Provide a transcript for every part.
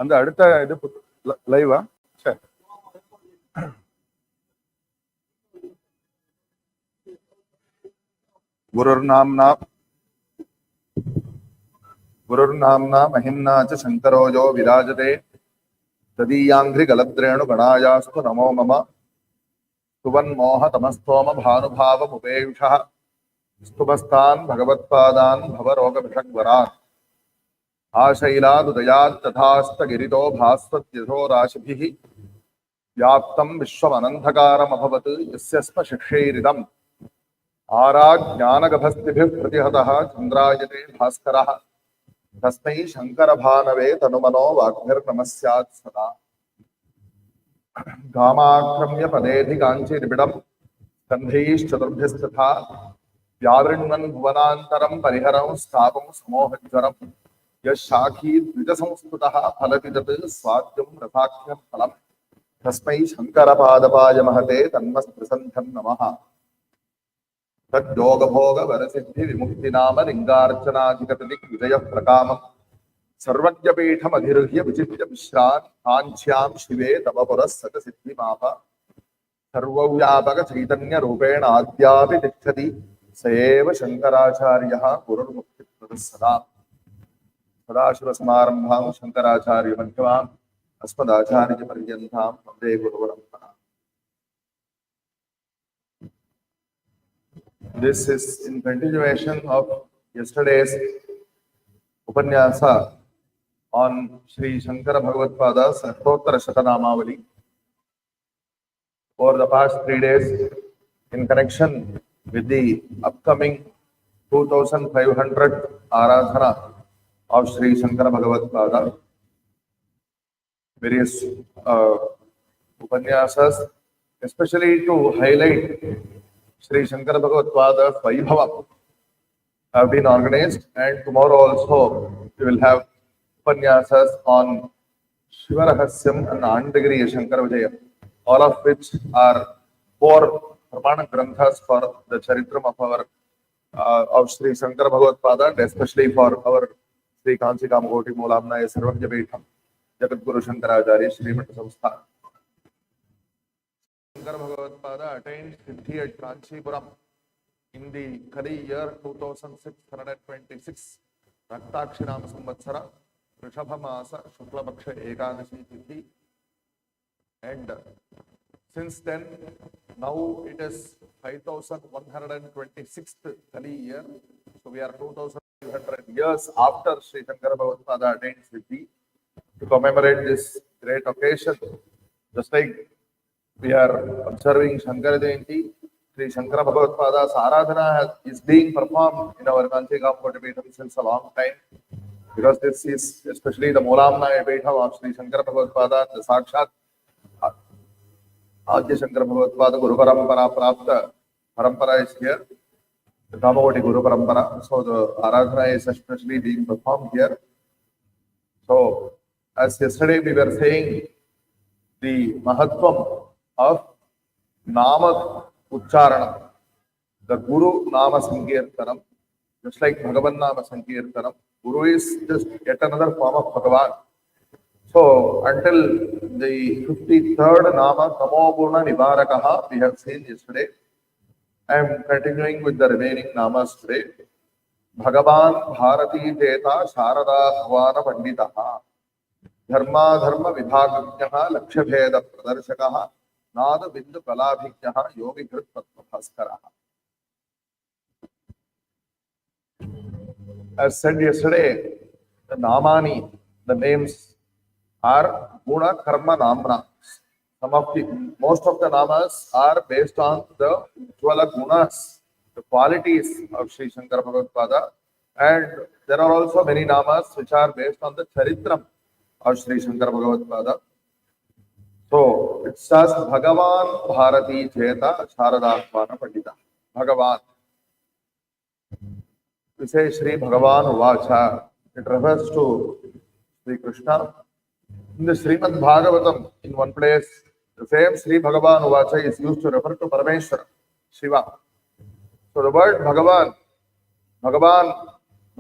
அந்த அடுத்த இது லைவா? சரி. गुरुर्नाम्ना महिम्ना च शंकरो यो विराजते तदीयांघ्रिगलद्रेणु गणायास्तु नमो मम स्तुवन्मोह तमस्तोम भानुभावमुपेयुषः स्तुभस्तान् भगवत्पादान् भवरोगभिषग्वरान् आशैलादुदयात् तथास्तगिरितो भास्वत्यथो राशिभिः व्याप्तं विश्वमनन्धकारमभवत् यस्य स्म शिक्षैरिदम् आराज्ञानगभस्तिभिः प्रतिहतः चन्द्रायते भास्करः तस्मै शङ्करभानवे तनुमनो वाग्भिर्नमस्यात् सदा गामाक्रम्य पदेधिकाञ्चिनिबिडं स्कन्धैश्चतुर्भिस्तथा व्यावृण्वन् भुवनान्तरं परिहरं स्थापं समोहज्वरं यः शाखी द्विजसंस्तुतः फलति तत् स्वाद्यं रसाख्यं फलम् तस्मै शङ्करपादपाय महते तन्मस्पृशन्तं नमः तद्योगभोग वरसिद्धि विमुक्ति नाम लिंगार्चनाधिकतलिक विजय प्रकामं सर्वज्ञपीठमधिरुह्य विचित्य मिश्रान् काञ्च्यां शिवे तव पुरः सकसिद्धिमाप सर्वव्यापक चैतन्य रूपेण आद्यापि तिष्ठति स एव शङ्कराचार्यः गुरुर्मुक्तिप्रदः सदा सदाशिवसमारम्भां शङ्कराचार्यमध्यमाम् अस्मदाचार्यपर्यन्तां वन्दे गुरुपरम्पराम्. This is in continuation of yesterday's Upanyasa on Shri Shankara Bhagavatpāda's Ashtottara Shata Namavali. For the past 3 days, in connection with the upcoming 2500th Aradhana of Shri Shankara Bhagavatpāda, various Upanyasas, especially to highlight Shri Shankara Bhagavatpāda's Vaibhava, have been organized, and tomorrow also we will have Upanyasas on Shivarahasyam and Andagiriya Shankara Vijayam, all of which are 4 Pramana Granthas for the Charitram of our of Shri Shankara Bhagavatpāda, and especially for our Sri Kanchi Kamagoti Moolamnaya Sarvajya Peetham Jagadguru Shankaracharya Shriramana Samstha. Shankara Bhagavatpāda attained Siddhi at Kanchipuram in the Kali year 2626, Raktakshirama Samvatsara, Rishabha Masa, Shukla Paksha Ekadashi Tithi, and since then, now it is 5126th Kali year, so we are 2500 years after Shri Shankara Bhagavatpāda attained Siddhi. To commemorate this great occasion, just like we are observing Shankara Jayanti, Shri Shankara Bhagavatpāda's Aradhana is being performed in our Kanchi Kamagoti Peetham since a long time, because this is especially the Moolamnaya Peetham of Shri Shankara Bhagavatpāda, the Sakshat Adya Shankara Bhagavatpāda Guru Parampara Prapta Parampara is here, the Kamagoti Guru Parampara, so the Aradhana is especially being performed here. So, as yesterday we were saying, the Mahatvam of Nama Uchcharana, the Guru Nama Sankirtanam, just like Bhagavan Nama Sankirtanam, Guru is just yet another form of Bhagavan. So, until the 53rd Nama, Namo Guna Nivarakaha, we have seen yesterday. I am continuing with the remaining Namas today. Bhagavan Bharati Jeta Sharada Bhavana Panditaha, Dharma Dharma Vibhagajnaha Lakshya Bheda Pradarshakaha, Nada Bindu Kalabhijnaha Yogi Grit Tattva Bhaskaraha. As said yesterday, the Namani, the names are Guna Karma Namna. Most of the Namas are based on the Ujjvala Gunas, the qualities of Shri Shankara Bhagavatpāda, and there are also many Namas which are based on the Charitram of Shri Shankara Bhagavatpāda. So it says Bhagavan Bharati Cheta Sharadahvana Pandita. Bhagavan. We say Shri Bhagavan Uvacha. It refers to Sri Krishna. In the Srimad Bhagavatam, in one place, the same Sri Bhagavan Uvacha is used to refer to Parameshwara, Shiva. So the word Bhagavan,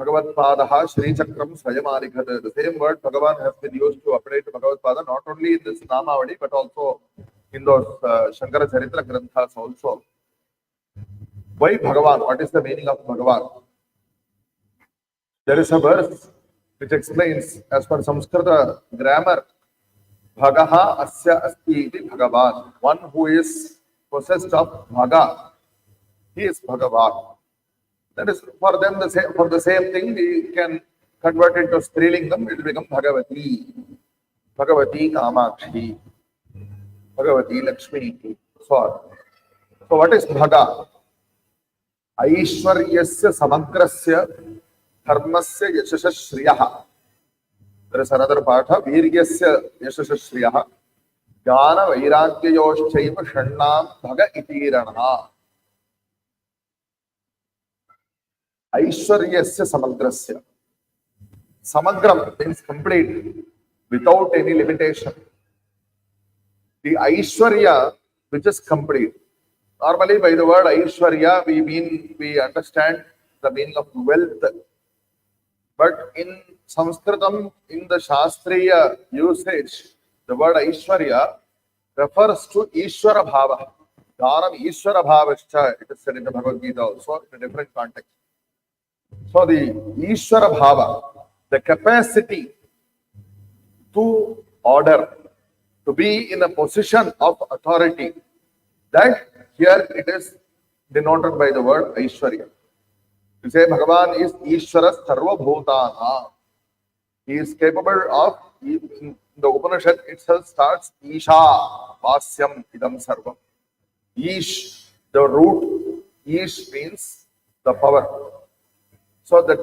Bhagavatpāda Shri Chakram Swayamālikhat. The same word Bhagavan has been used to apply to Bhagavatpāda not only in this Namavadi but also in those Shankara Charitra Granthas also. Why Bhagavan? What is the meaning of Bhagavan? There is a verse which explains, as per Samskrita grammar, Bhagaha Asya Asti iti Bhagavan. One who is possessed of Bhaga, he is Bhagavan. That is for them for the same thing. We can convert it to Strilingam. It will become Bhagavati, Bhagavati Kamakshi, Bhagavati Lakshmi. So on. So what is Bhaga? Aishwaryasya Samagrasya Dharmasya Yashasha Shriyaha. There is another part of Viryasya Yashasha Shriyaha. Jnana Vairagyayoshchaiva Shannam Bhaga Itirana. Aishwaryasya Samagrasya. Samagram means complete, without any limitation. The Aishwarya, which is complete. Normally, by the word Aishwarya, we understand the meaning of wealth. But in Sanskritam, in the Shastriya usage, the word Aishwarya refers to Ishwara Bhava. Dhanam Ishwara Bhavascha, it is said in the Bhagavad Gita also in a different context. So the Ishwara Bhava, the capacity to order, to be in a position of authority, that here it is denoted by the word Aishwarya. You say Bhagavan is Ishwara Sarva Bhutana. He is capable of, in the Upanishad itself starts Isha Vasyam Idam Sarvam. Ish, the root, Ish means the power. So that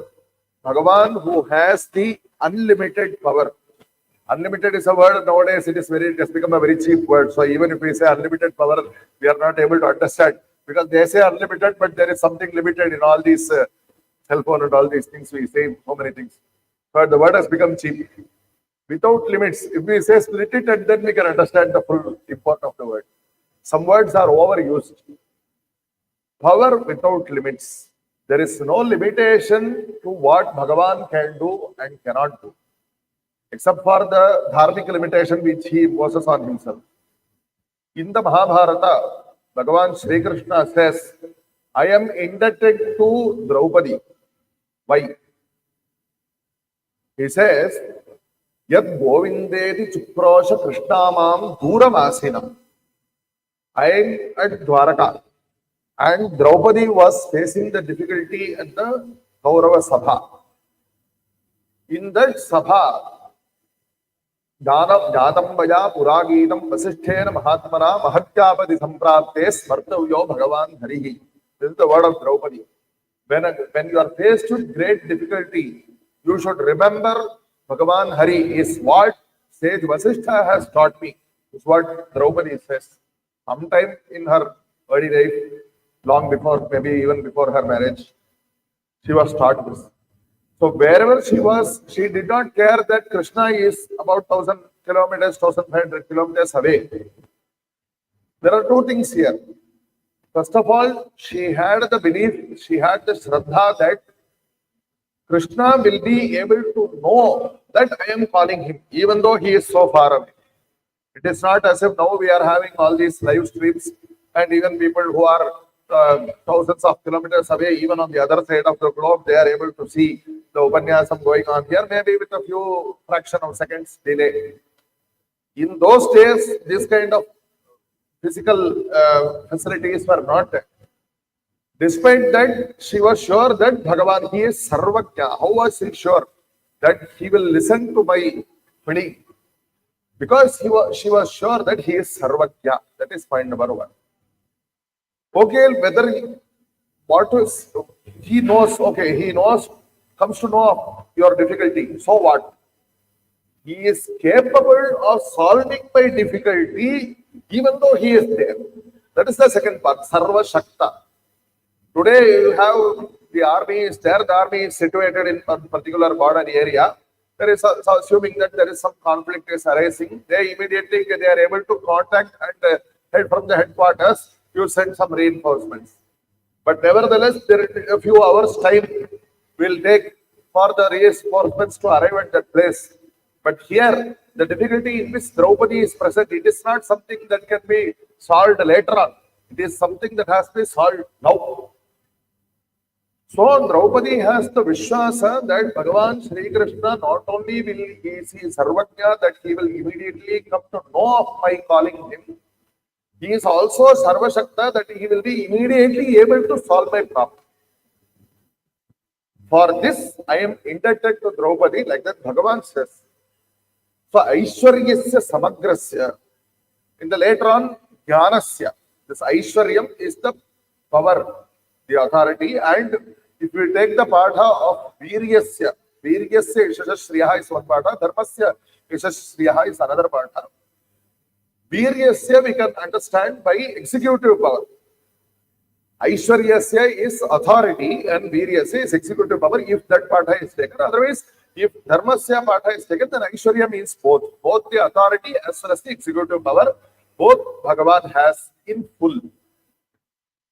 Bhagavan who has the unlimited power. Unlimited is a word nowadays, it has become a very cheap word. So even if we say unlimited power, we are not able to understand. Because they say unlimited, but there is something limited in all these cell phone and all these things. We say so many things. But the word has become cheap. Without limits. If we say split it, and then we can understand the full import of the word. Some words are overused. Power without limits. There is no limitation to what Bhagavan can do and cannot do, except for the dharmic limitation which he imposes on himself. In the Mahabharata, Bhagavan Shri Krishna says, I am indebted to Draupadi. Why? He says, Yad Govindeti Chuprosha Krishnamam Duramasinam. I am at Dwaraka. And Draupadi was facing the difficulty at the Kaurava Sabha. In that Sabha, Jnanam Vaya Puragitam Vasisthena Mahatmana Mahatyapadi Samprapte Smartavyo Bhagavan Harihi. This is the word of Draupadi. When you are faced with great difficulty, you should remember Bhagavan Hari is what sage Vasishtha has taught me. Is what Draupadi says. Sometime in her early life, long before, maybe even before her marriage, she was taught this. So wherever she was, she did not care that Krishna is about 1000 kilometers, 1500 kilometers away. There are two things here. First of all, she had the belief, she had the Shraddha that Krishna will be able to know that I am calling him, even though he is so far away. It is not as if now we are having all these live streams and even people who are thousands of kilometers away, even on the other side of the globe, they are able to see the Upanyasam going on here, maybe with a few fraction of seconds delay. In those days, this kind of physical facilities were not there. Despite that, she was sure that Bhagavan, he is Sarvajna. How was she sure that he will listen to my plea? Because she was sure that he is Sarvajna. That is point number one. Okay, whether what is, he knows, okay, he knows, comes to know your difficulty. So what? He is capable of solving my difficulty even though he is there. That is the second part, Sarva Shakta. Today you have the army is there, the army is situated in a particular border area. There is assuming that there is some conflict is arising, they immediately they are able to contact and head from the headquarters. You send some reinforcements. But nevertheless, there a few hours time will take for the reinforcements to arrive at that place. But here, the difficulty in which Draupadi is present, it is not something that can be solved later on. It is something that has to be solved now. So Draupadi has the Vishwasa that Bhagavan Shri Krishna not only will he see Sarvajna, that he will immediately come to know of my calling him, he is also Sarvashakta, that he will be immediately able to solve my problem. For this, I am indebted to Draupadi, like that Bhagavan says. So Aishwaryasya Samagrasya. In the later on, Jnanasya. This Aishwaryam is the power, the authority, and if we take the partha of Viryasya, Viryasya Ishashriyaha is one partha, Dharmasya Ishashriyaha is another partha. Viryasya we can understand by executive power. Aishwaryasya is authority and Viryasya is executive power if that partha is taken. Otherwise, if Dharmasya partha is taken, then Aishwarya means both. Both the authority as well as the executive power, both Bhagavan has in full.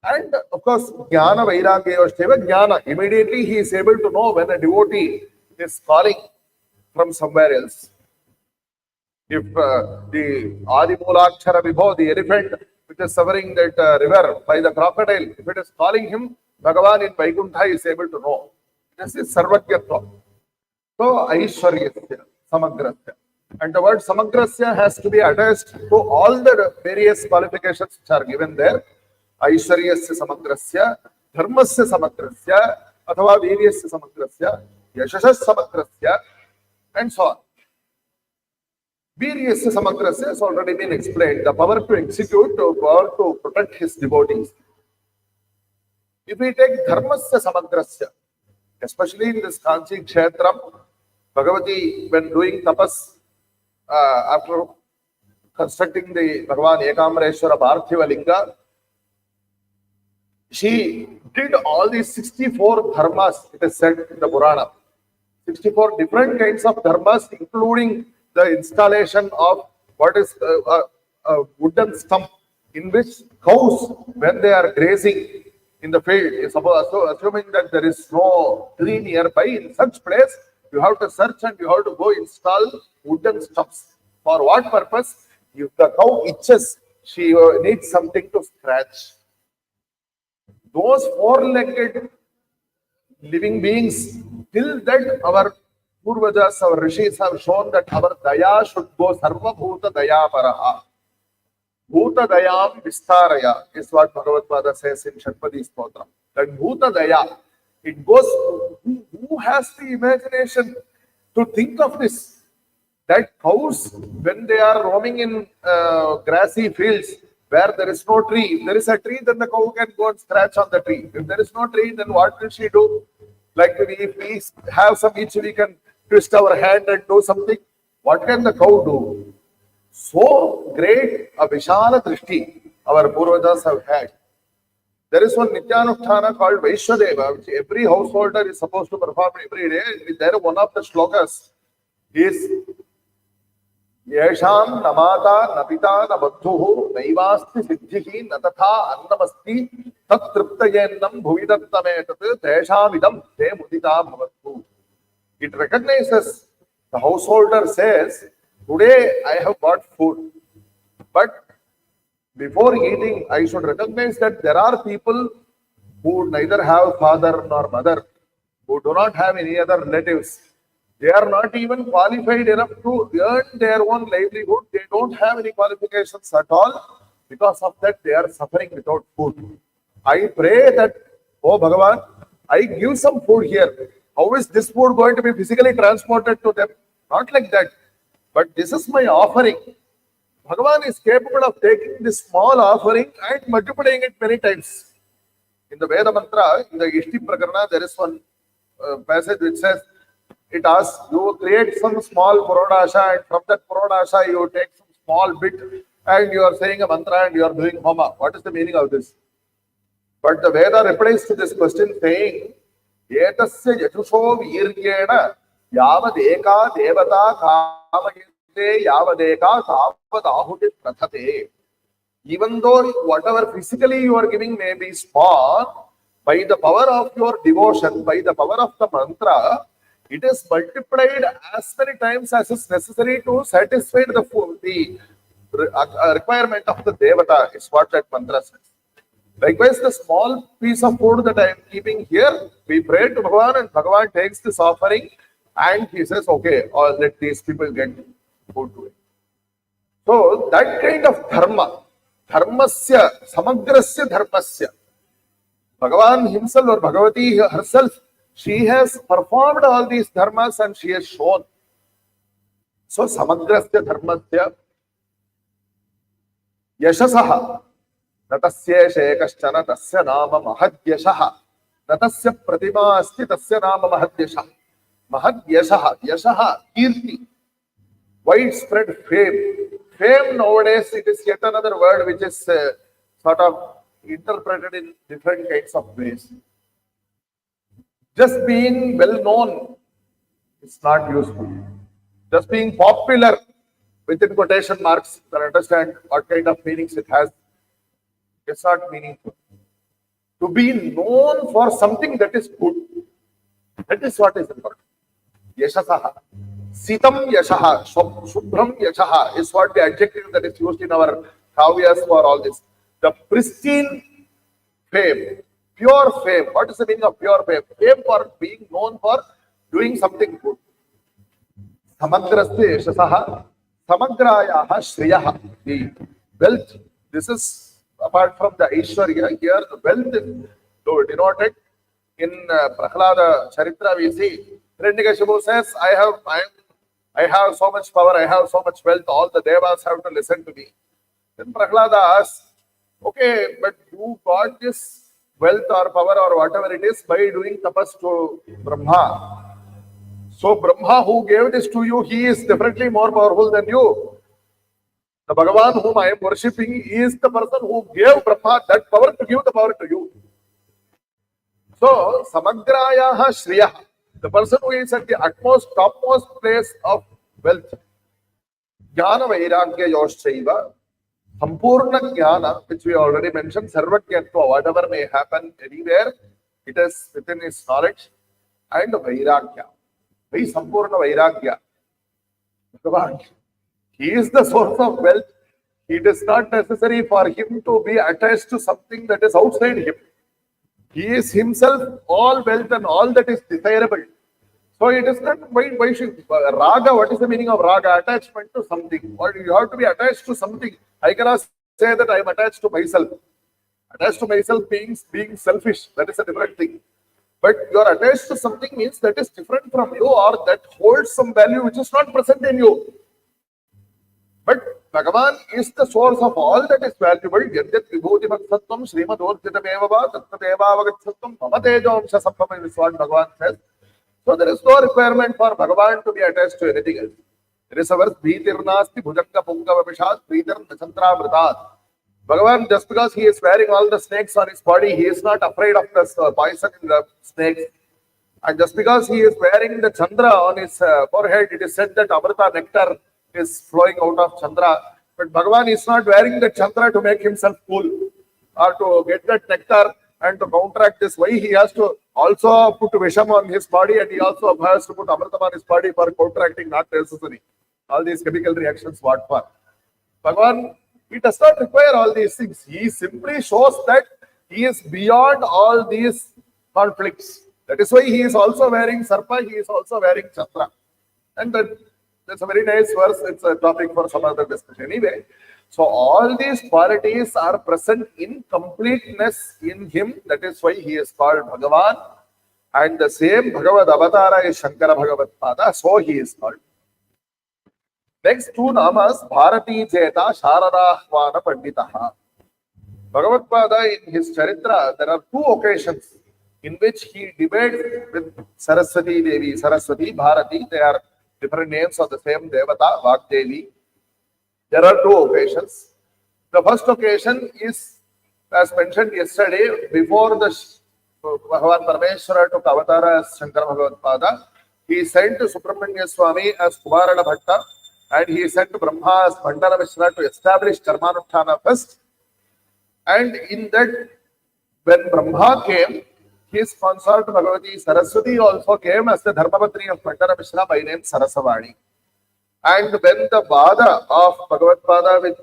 And of course, Jnana Vairagya Yoshteva Jnana. Immediately he is able to know when a devotee is calling from somewhere else. If the Adimulakshara Vibho, the elephant which is suffering that river by the crocodile, if it is calling him, Bhagavan in Vaikuntha is able to know. This is Sarvajyatva. So Aishwaryasya, Samagrasya. And the word Samagrasya has to be attached to all the various qualifications which are given there. Aishwaryasya Samagrasya, Dharmasya Samagrasya, Athava Viryasya Samagrasya, Yashasya Samagrasya, and so on. Viryasya Samagrasya has already been explained. The power to execute, the power to protect his devotees. If we take Dharmasya Samagrasya, especially in this Kanchi Kshetram, Bhagavati, when doing tapas, after constructing the Bhagavan Ekamreshwara Parthiva Linga, she did all these 64 dharmas, it is said in the Purana. 64 different kinds of dharmas, including the installation of what is a wooden stump in which cows, when they are grazing in the field, assuming that there is no tree nearby, in such place, you have to search and you have to go install wooden stumps. For what purpose? If the cow itches, she needs something to scratch. Those four-legged living beings, till that our Purvajas, our Rishis have shown that our Daya should go Sarva Bhuta Daya Paraha. Bhuta Dayam Vistaraya is what Bhagavatpāda says in Shanpadi Stotram. That Bhuta Daya, it goes, who has the imagination to think of this? That cows, when they are roaming in grassy fields where there is no tree, if there is a tree, then the cow can go and scratch on the tree. If there is no tree, then what will she do? Like if we have some itch, we can twist our hand and do something. What can the cow do? So great a Vishala Drishti our Purvajas have had. There is one Nityanukthana called Vaishwadeva, which every householder is supposed to perform every day. There one of the shlokas is Yesham namata napita nabadhuhu naivasti siddhihi natatha annamasti tat triptayennam bhuvidattametat teshamidam te mudita bhavattu. It recognizes, the householder says, today I have got food, but before eating I should recognize that there are people who neither have father nor mother, who do not have any other relatives. They are not even qualified enough to earn their own livelihood. They don't have any qualifications at all. Because of that, they are suffering without food. I pray that, oh Bhagavan, I give some food here. How is this food going to be physically transported to them? Not like that. But this is my offering. Bhagavan is capable of taking this small offering and multiplying it many times. In the Veda Mantra, in the Ishti Prakarana, there is one passage which says, it asks, you create some small Puranasha, and from that Puranasha you take some small bit and you are saying a mantra and you are doing Homa. What is the meaning of this? But the Veda replies to this question saying, Etasya Yatusho Viryena Yavadeka Devata Kamayate Yavadeka Savadahutit Prathate. Even though whatever physically you are giving may be small, by the power of your devotion, by the power of the mantra, It is multiplied as many times as is necessary to satisfy the requirement of the devata, is what that mantra says. Likewise, the small piece of food that I am keeping here, we pray to Bhagavan and Bhagavan takes this offering and he says, okay, or let these people get food to it. So that kind of dharma, dharmasya, samagrasya dharmasya, Bhagavan himself or Bhagavati herself, she has performed all these dharmas and she has shown. So samagrasya dharmasya yashasaha natasya kashchana tasya nama mahadyashaha natasya pratima asti tasya nama mahadyashaha mahadyashaha yashaha kirti, widespread fame. Fame nowadays, it is yet another word which is sort of interpreted in different kinds of ways. Just being well known is not useful. Just being popular within quotation marks, you can understand what kind of meanings it has. It's not meaningful. To be known for something that is good, that is what is important. Yashasaha. Sitam yashaha, shubhram yashaha is what the adjective that is used in our kavyas for all this. The pristine fame, pure fame. What is the meaning of pure fame? Fame for being known for doing something good. Samagrasya yashasaha, samagrayaha shriyaha. The wealth, this is apart from the Aishwarya, here the wealth is denoted in Prahlada Charitra. We see Hiranyakashipu says, I have so much power, I have so much wealth, all the devas have to listen to me. Then Prahlada asks, okay, but you got this wealth or power or whatever it is by doing tapas to Brahma. So Brahma who gave this to you, he is definitely more powerful than you. The Bhagavan whom I am worshipping is the person who gave Brahma that power to give the power to you. So, samagrayaha shriyaha, the person who is at the utmost, topmost place of wealth. Jnana vairagya yoshchaiva, sampurna jnana, which we already mentioned, sarvatyatva, whatever may happen anywhere, it is within his knowledge, and vairagya. Why sampurna vairagya? Bhagavan, he is the source of wealth. It is not necessary for him to be attached to something that is outside him. He is himself all wealth and all that is desirable. So it is not why should raga, what is the meaning of raga? Attachment to something. Or you have to be attached to something. I cannot say that I am attached to myself. Attached to myself means being selfish. That is a different thing. But you are attached to something means that is different from you or that holds some value which is not present in you. But Bhagavan is the source of all that is valuable. Yadyat vibhuti bhaksatvam srimadorjitameva tattadevavagatsatvam mamatejamsha sampamam is what Bhagavan says. So there is no requirement for Bhagavan to be attached to anything else. There is a verse, Bhitirnasti bhujanga punga vapishat Bhitir nachantra vritat. Bhagavan, just because he is wearing all the snakes on his body, he is not afraid of the poison in the snakes. And just because he is wearing the Chandra on his forehead, it is said that Amrita nectar is flowing out of Chandra. But Bhagavan is not wearing the Chandra to make himself cool or to get that nectar and to counteract this. Why he has to also put Visham on his body and he also has to put Amrita on his body for counteracting, not necessary. All these chemical reactions, what for? Bhagavan, he does not require all these things. He simply shows that he is beyond all these conflicts. That is why he is also wearing Sarpa, he is also wearing Chandra. And that's a very nice verse. It's a topic for some other discussion. Anyway, so all these qualities are present in completeness in him. That is why he is called Bhagavan. And the same Bhagavad Avatara is Shankara Bhagavatpāda. So he is called. Next two namas, Bharati Jeta Sharadahvana Panditaha. Bhagavatpāda in his Charitra, there are two occasions in which he debates with Saraswati Devi. Saraswati, Bharati, they are different names of the same Devata, Vagdevi. There are two occasions. The first occasion is, as mentioned yesterday, before the Bhagavan Parameshwara took Avatara as Shankara Bhagavatpāda, he sent to Subramanya Swami as Kumarana Bhatta, and he sent to Brahma as Mandana Mishra to establish Karmanutthana first. And in that, when Brahma came, his consort Bhagavati Saraswati also came as the Dharmapatni of Mandana Mishra by name Sarasavani. And when the Vada of Bhagavatpada with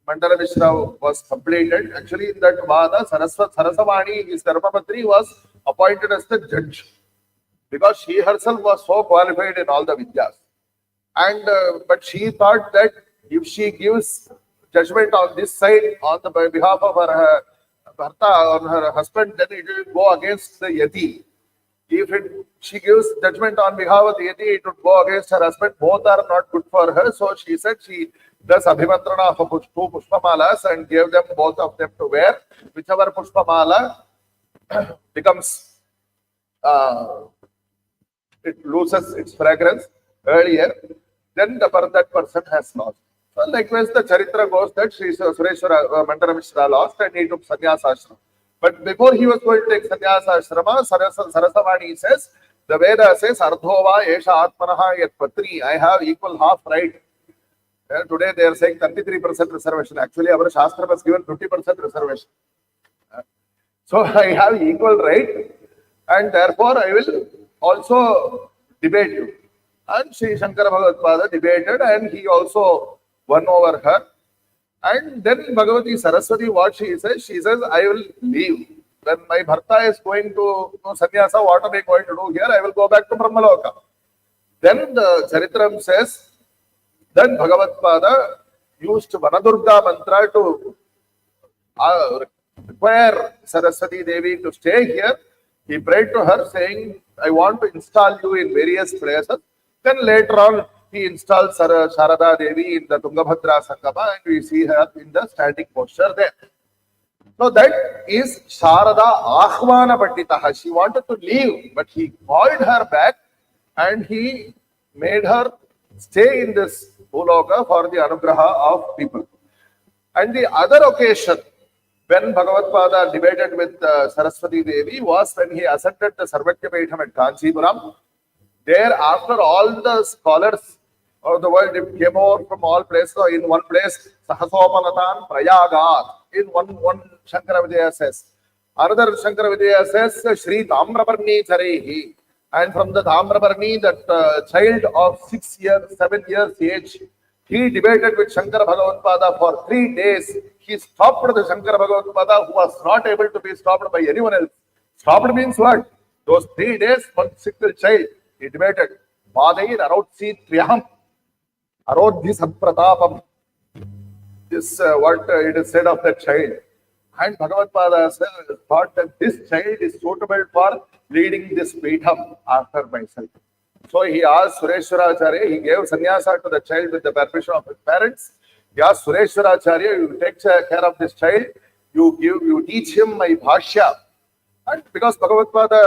Mandana Mishra was completed, actually in that Vada, Sarasavani, his Dharmapatni, was appointed as the judge because she herself was so qualified in all the Vidyas. And but she thought that if she gives judgment on this side on the behalf of her Bharta, on her husband, then it will go against the Yati. If she gives judgment on behalf of the Yati, it would go against her husband. Both are not good for her. So she said she does Abhimantrana of two Pushpamalas and gave them both of them to wear. Whichever Pushpamala becomes, it loses its fragrance earlier, then that person has lost. So likewise, the Charitra goes that Shri Sureshwara Mandana Mishra lost and he took Sannyasa Ashrama. But before he was going to take Sannyasa Ashrama, Sarasavani says, the Veda says, Ardhova Esha Atmanaha Yat Patri, I have equal half right. Today they are saying 33% reservation. Actually, our Shastra was given 50% reservation. So I have equal right and therefore I will also debate you. And Shri Shankara Bhagavatpāda debated and he also won over her. And then Bhagavati Saraswati, what she says, I will leave. When my Bharta is going to Sannyasa, what am I going to do here? I will go back to Brahmaloka. Then the Charitram says, then Bhagavatpāda used Vanadurga mantra to require Saraswati Devi to stay here. He prayed to her saying, I want to install you in various places. Then later on, he installs Sharada Devi in the Tungabhadra Sangama and we see her in the standing posture there. So that is Sharada Ahvana Panditaha. She wanted to leave, but he called her back and he made her stay in this Bhuloka for the Anugraha of people. And the other occasion when Bhagavatpada debated with Saraswati Devi was when he ascended the Sarvajya Peetham at Kanchipuram. There, after all the scholars of the world came over from all places, in one place, Sahasopanatan Prayagat, in one Shankara Vidya says. Another Shankara Vidya says, Shri Tamraparni Charehi. And from the Tamraparni, that child of 6 years, 7 years age, he debated with Shankara Bhagavatpada for 3 days. He stopped the Shankara Bhagavatpada who was not able to be stopped by anyone else. Stopped means what? Those 3 days, one single child, he debated. Padai Narotsi Triyam. Arodhi Sampratapam. This what it is said of that child. And Bhagavatpada thought that this child is suitable for leading this Peetham after myself. So he asked Sureshwaracharya, he gave sannyasa to the child with the permission of his parents. He asked Sureshwaracharya, you take care of this child, you teach him my bhashya. And because Bhagavatpada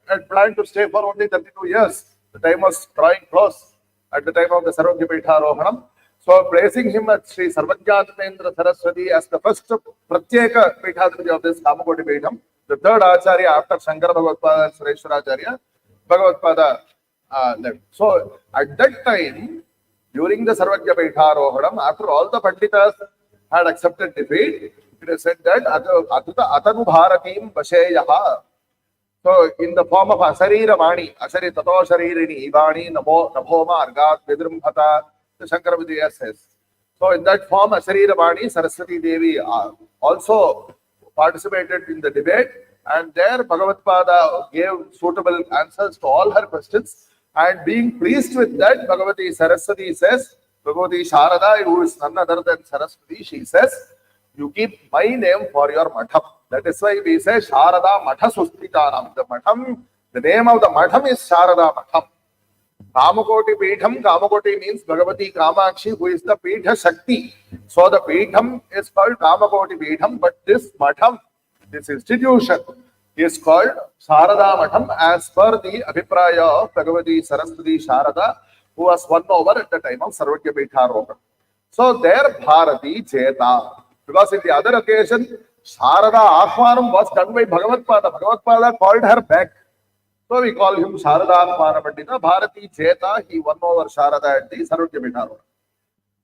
had planned to stay for only 32 years, the time was drawing close at the time of the Sarvajya Peetharohanam. So placing him at Sri Sarvajyatmendra Saraswati as the first Pratyeka Peethadhari of this Kamakoti Peetham, the third Acharya after Shankara Bhagavatpada and Sureshwaracharya, Bhagavatpada left. So at that time, during the Sarvajya Peetharohanam, after all the Panditas had accepted defeat, it is said that Atanu Bharatim Vasheyaha. So in the form of Asariramani, Asari Tato Sharirini, Ivani, Nabhoma, Argat, Vidrumbhata, the Shankara Vidya says. So in that form, Asariramani, Saraswati Devi also participated in the debate, and there Bhagavatpada gave suitable answers to all her questions. And being pleased with that, Bhagavati Saraswati says, Bhagavati Sharada, who is none other than Saraswati, she says, you keep my name for your matham. That is why we say Sharada Matha Sustitanam. The matham, the name of the matham is Sharada Matham. Kamakoti Peetham, Kamakoti means Bhagavati Kamakshi, who is the Peetha Shakti. So the Peetham is called Kamakoti Peetham, but this matham, this institution, is called Sharada Matham as per the Abhipraya of Bhagavati Saraswati Sharada, who was won over at the time of Sarvajya Peetharohanam. So there Bharati Cheta. Because in the other occasion, Sharada Ahvanam was done by Bhagavatpada. Bhagavatpada called her back. So we call him Sharada Ahvana Pandita. Bharati Cheta, he won over Sharada at the Sarvajya Peetharohanam.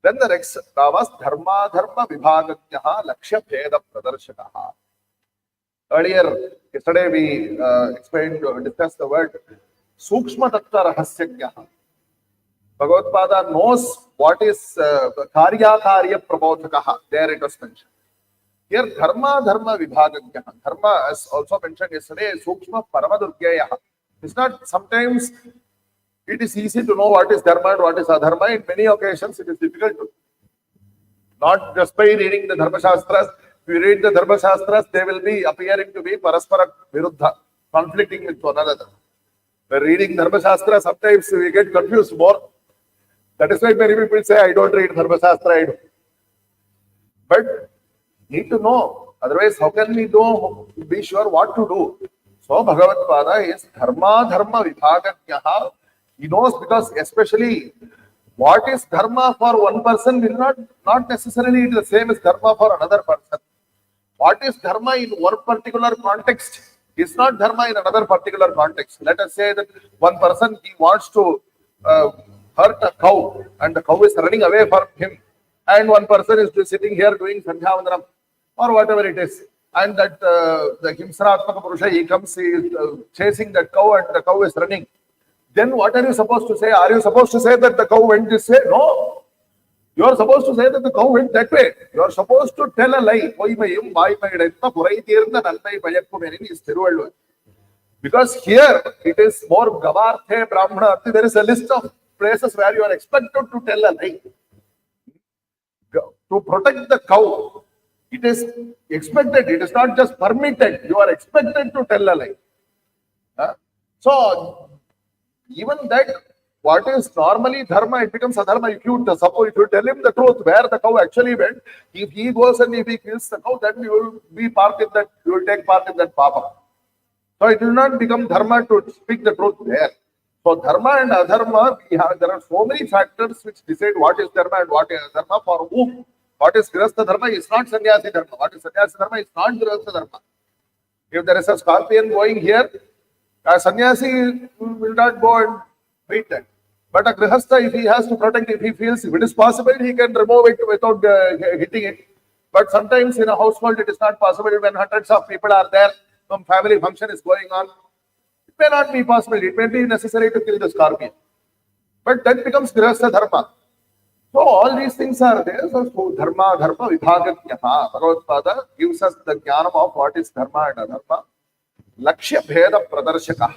Then the next was Dharma Vibhagatyaha Lakshya Bheda Pradarshakaha. Earlier, yesterday we discussed the word Sukshma Tattva Rahasya. Bhagavatpāda knows what is Karya Karya Prabodhakaha. There it was mentioned. Here, Dharma Dharma Vibhagagya. Dharma, as also mentioned yesterday, Sukshma Paramadurgyaya. It's not sometimes it is easy to know what is Dharma and what is Adharma. In many occasions, it is difficult to. Not just by reading the Dharma Shastras. If you read the Dharma Shastras, they will be appearing to be Paraspara Viruddha, conflicting with one another. By reading Dharma Shastra, sometimes we get confused more. That is why many people say, I don't read Dharma Shastra, I do. But need to know. Otherwise, how can we be sure what to do? So, Bhagavatpāda is Dharma Dharma Vibhagagyaha. He knows, because especially what is Dharma for one person will not necessarily be the same as Dharma for another person. What is Dharma in one particular context is not Dharma in another particular context. Let us say that one person, he wants to hurt a cow and the cow is running away from him, and one person is just sitting here doing Sandhyavandanam or whatever it is, and that the Himsaratmaka Purusha, he comes, he is chasing that cow and the cow is running. Then what are you supposed to say? Are you supposed to say that the cow went this way? No. You are supposed to say that the cow went that way. You are supposed to tell a lie. Because here it is more Gavarthe, Brahmana. There is a list of places where you are expected to tell a lie. To protect the cow, it is expected. It is not just permitted. You are expected to tell a lie. So, even that, what is normally dharma, it becomes adharma. If you tell him the truth, where the cow actually went, if he goes and if he kills the cow, then you will be part in that, you will take part in that papa. So it will not become dharma to speak the truth there. So dharma and adharma, there are so many factors which decide what is dharma and what is adharma for whom. What is grihastha dharma is not sannyasi dharma. What is sannyasi dharma is not grihastha dharma. If there is a scorpion going here, a sannyasi will not go and beat that. But a grihastha, if he has to protect, if he feels if it is possible, he can remove it without hitting it. But sometimes in a household, it is not possible when hundreds of people are there, some family function is going on. It may not be possible. It may be necessary to kill the scorpion. But that becomes grihastha dharma. So all these things are there. So dharma, dharma, vibhagagyaha. Bhagavatpāda gives us the jnanam of what is dharma and adharma. Lakshya Bheda Pradarshaka.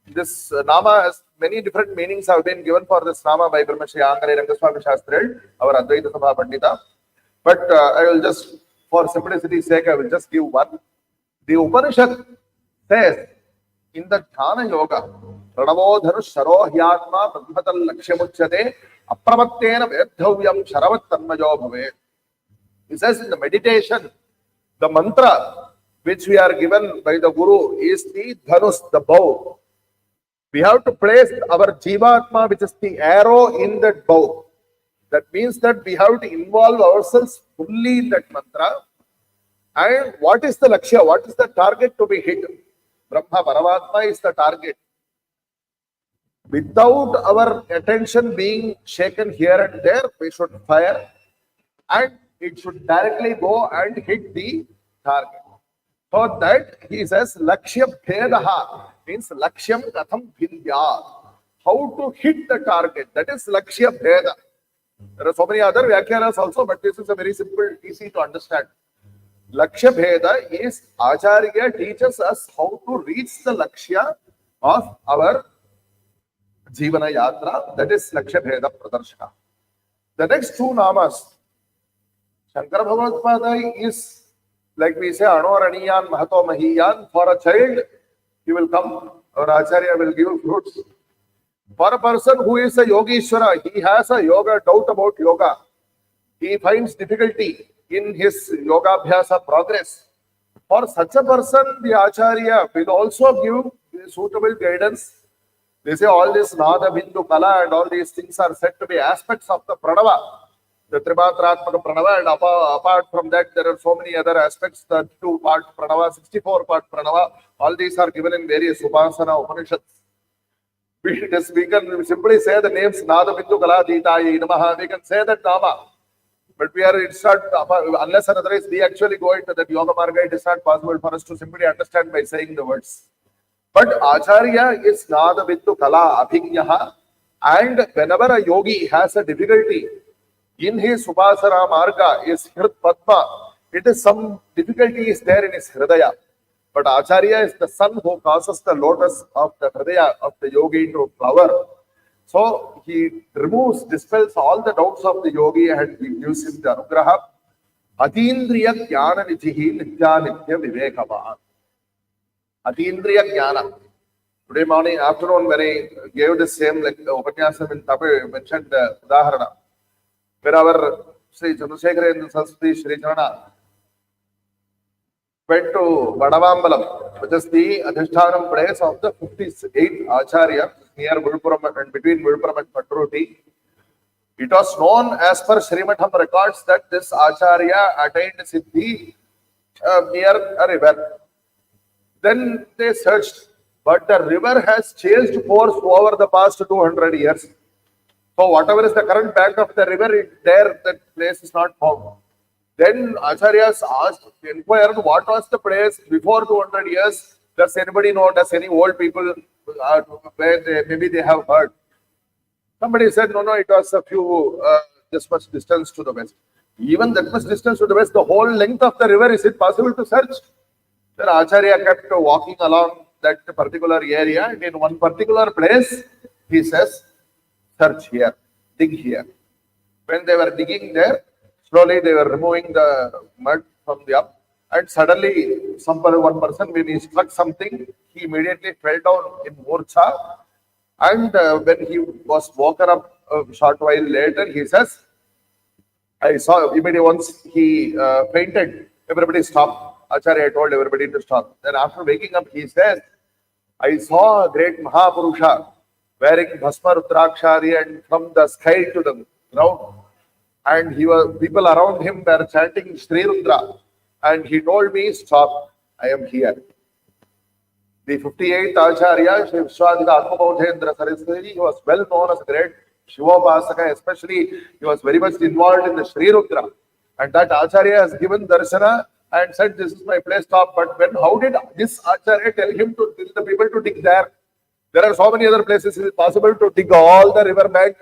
This nama has many different meanings have been given for this nama by Brahmashri Angare Rangaswami Shastri, our Advaita Sabha Pandita. But I will just, for simplicity's sake, I will just give one. The Upanishad says in the Jnana Yoga, Pranavodhanu Sharo Hyatma Brahmatal Lakshamuchyate Apramattena Vedhavyam Sharavat Tanmajo Bhave. It says in the meditation, the mantra which we are given by the Guru is the Dhanus, the bow. We have to place our Jivatma, which is the arrow, in that bow. That means that we have to involve ourselves fully in that mantra. And what is the Lakshya? What is the target to be hit? Brahma Paramatma is the target. Without our attention being shaken here and there, we should fire and it should directly go and hit the target. So that he says Lakshya Bhedaha means Lakshyam Katham Bhindya. How to hit the target. That is Lakshya Bheda. There are so many other Vyakyanas also, but this is a very simple, easy to understand. Lakshya Bheda is Acharya teaches us how to reach the Lakshya of our Jivana Yatra. That is Lakshya Bheda Pradarshaka. The next two namas, Shankara Bhagavatpāda is, like we say, Anoraniyan Mahato Mahiyan. For a child, he will come, our Acharya will give fruits. For a person who is a Yogeshwara, he has a yoga doubt about yoga. He finds difficulty in his yoga abhyasa progress. For such a person, the Acharya will also give suitable guidance. They say all this Nada, Bindu, Kala and all these things are said to be aspects of the Pranava. The Trimatratmaka Pranava, and apart from that, there are so many other aspects, the 2-part Pranava, 64-part Pranava, all these are given in various Upasana Upanishads. We can simply say the names Nada Bindu Kala Ditayi Namaha, we can say that Nama. But we are, it's not, unless and otherwise we actually go into that yoga marga, it is not possible for us to simply understand by saying the words. But Acharya is Nada Vittu Kala Abhigyaha, and whenever a yogi has a difficulty in his Upasana Marga, is Hrit Padma, it is some difficulty is there in his Hridaya. But Acharya is the sun who causes the lotus of the Hridaya of the yogi to flower. So he removes, dispels all the doubts of the yogi and he gives him the Anugraha. Atindriya Jnana Nidhihi Nitya Nitya Vivekava. Atindriya Jnana. Today morning, afternoon, when I gave the same like Upanyasam in Tamil, mentioned the Udaharana. Where our Shri Chandrasekhara in Sanskrit, Shri Shankara went to Vadavambalam, which is the Adhishthanam place of the 58th Acharya near Vilupuram and between Vilupuram and Pandruti. It was known as per Shrimatham records that this Acharya attained Siddhi near a river. Then they searched, but the river has changed course over the past 200 years. So whatever is the current bank of the river, that place is not found. Then Acharyas asked, inquired, what was the place before 200 years? Does anybody know? Does any old people, where maybe they have heard? Somebody said, no, it was a few, this much distance to the west. Even that much distance to the west, the whole length of the river, is it possible to search? Then Acharya kept walking along that particular area, and in one particular place, he says, search here, dig here. When they were digging there, slowly they were removing the mud from the up, and suddenly one person, when he struck something, he immediately fell down in Morcha. And when he was woken up a short while later, he says, I saw immediately once he fainted, everybody stopped. Acharya told everybody to stop. Then after waking up, he says, I saw a great Mahapurusha wearing Bhasma Rudrakshari and from the sky to the ground. And people around him were chanting Shri Rudra. And he told me, stop, I am here. The 58th Acharya, Shri Vishwadika Atmabodhendra Saraswati, he was well known as a great Shivopasaka, especially he was very much involved in the Shri Rudra. And that Acharya has given darshana and said, this is my place, stop. But how did this Acharya tell the people to dig there? There are so many other places. Is it possible to dig all the river bank?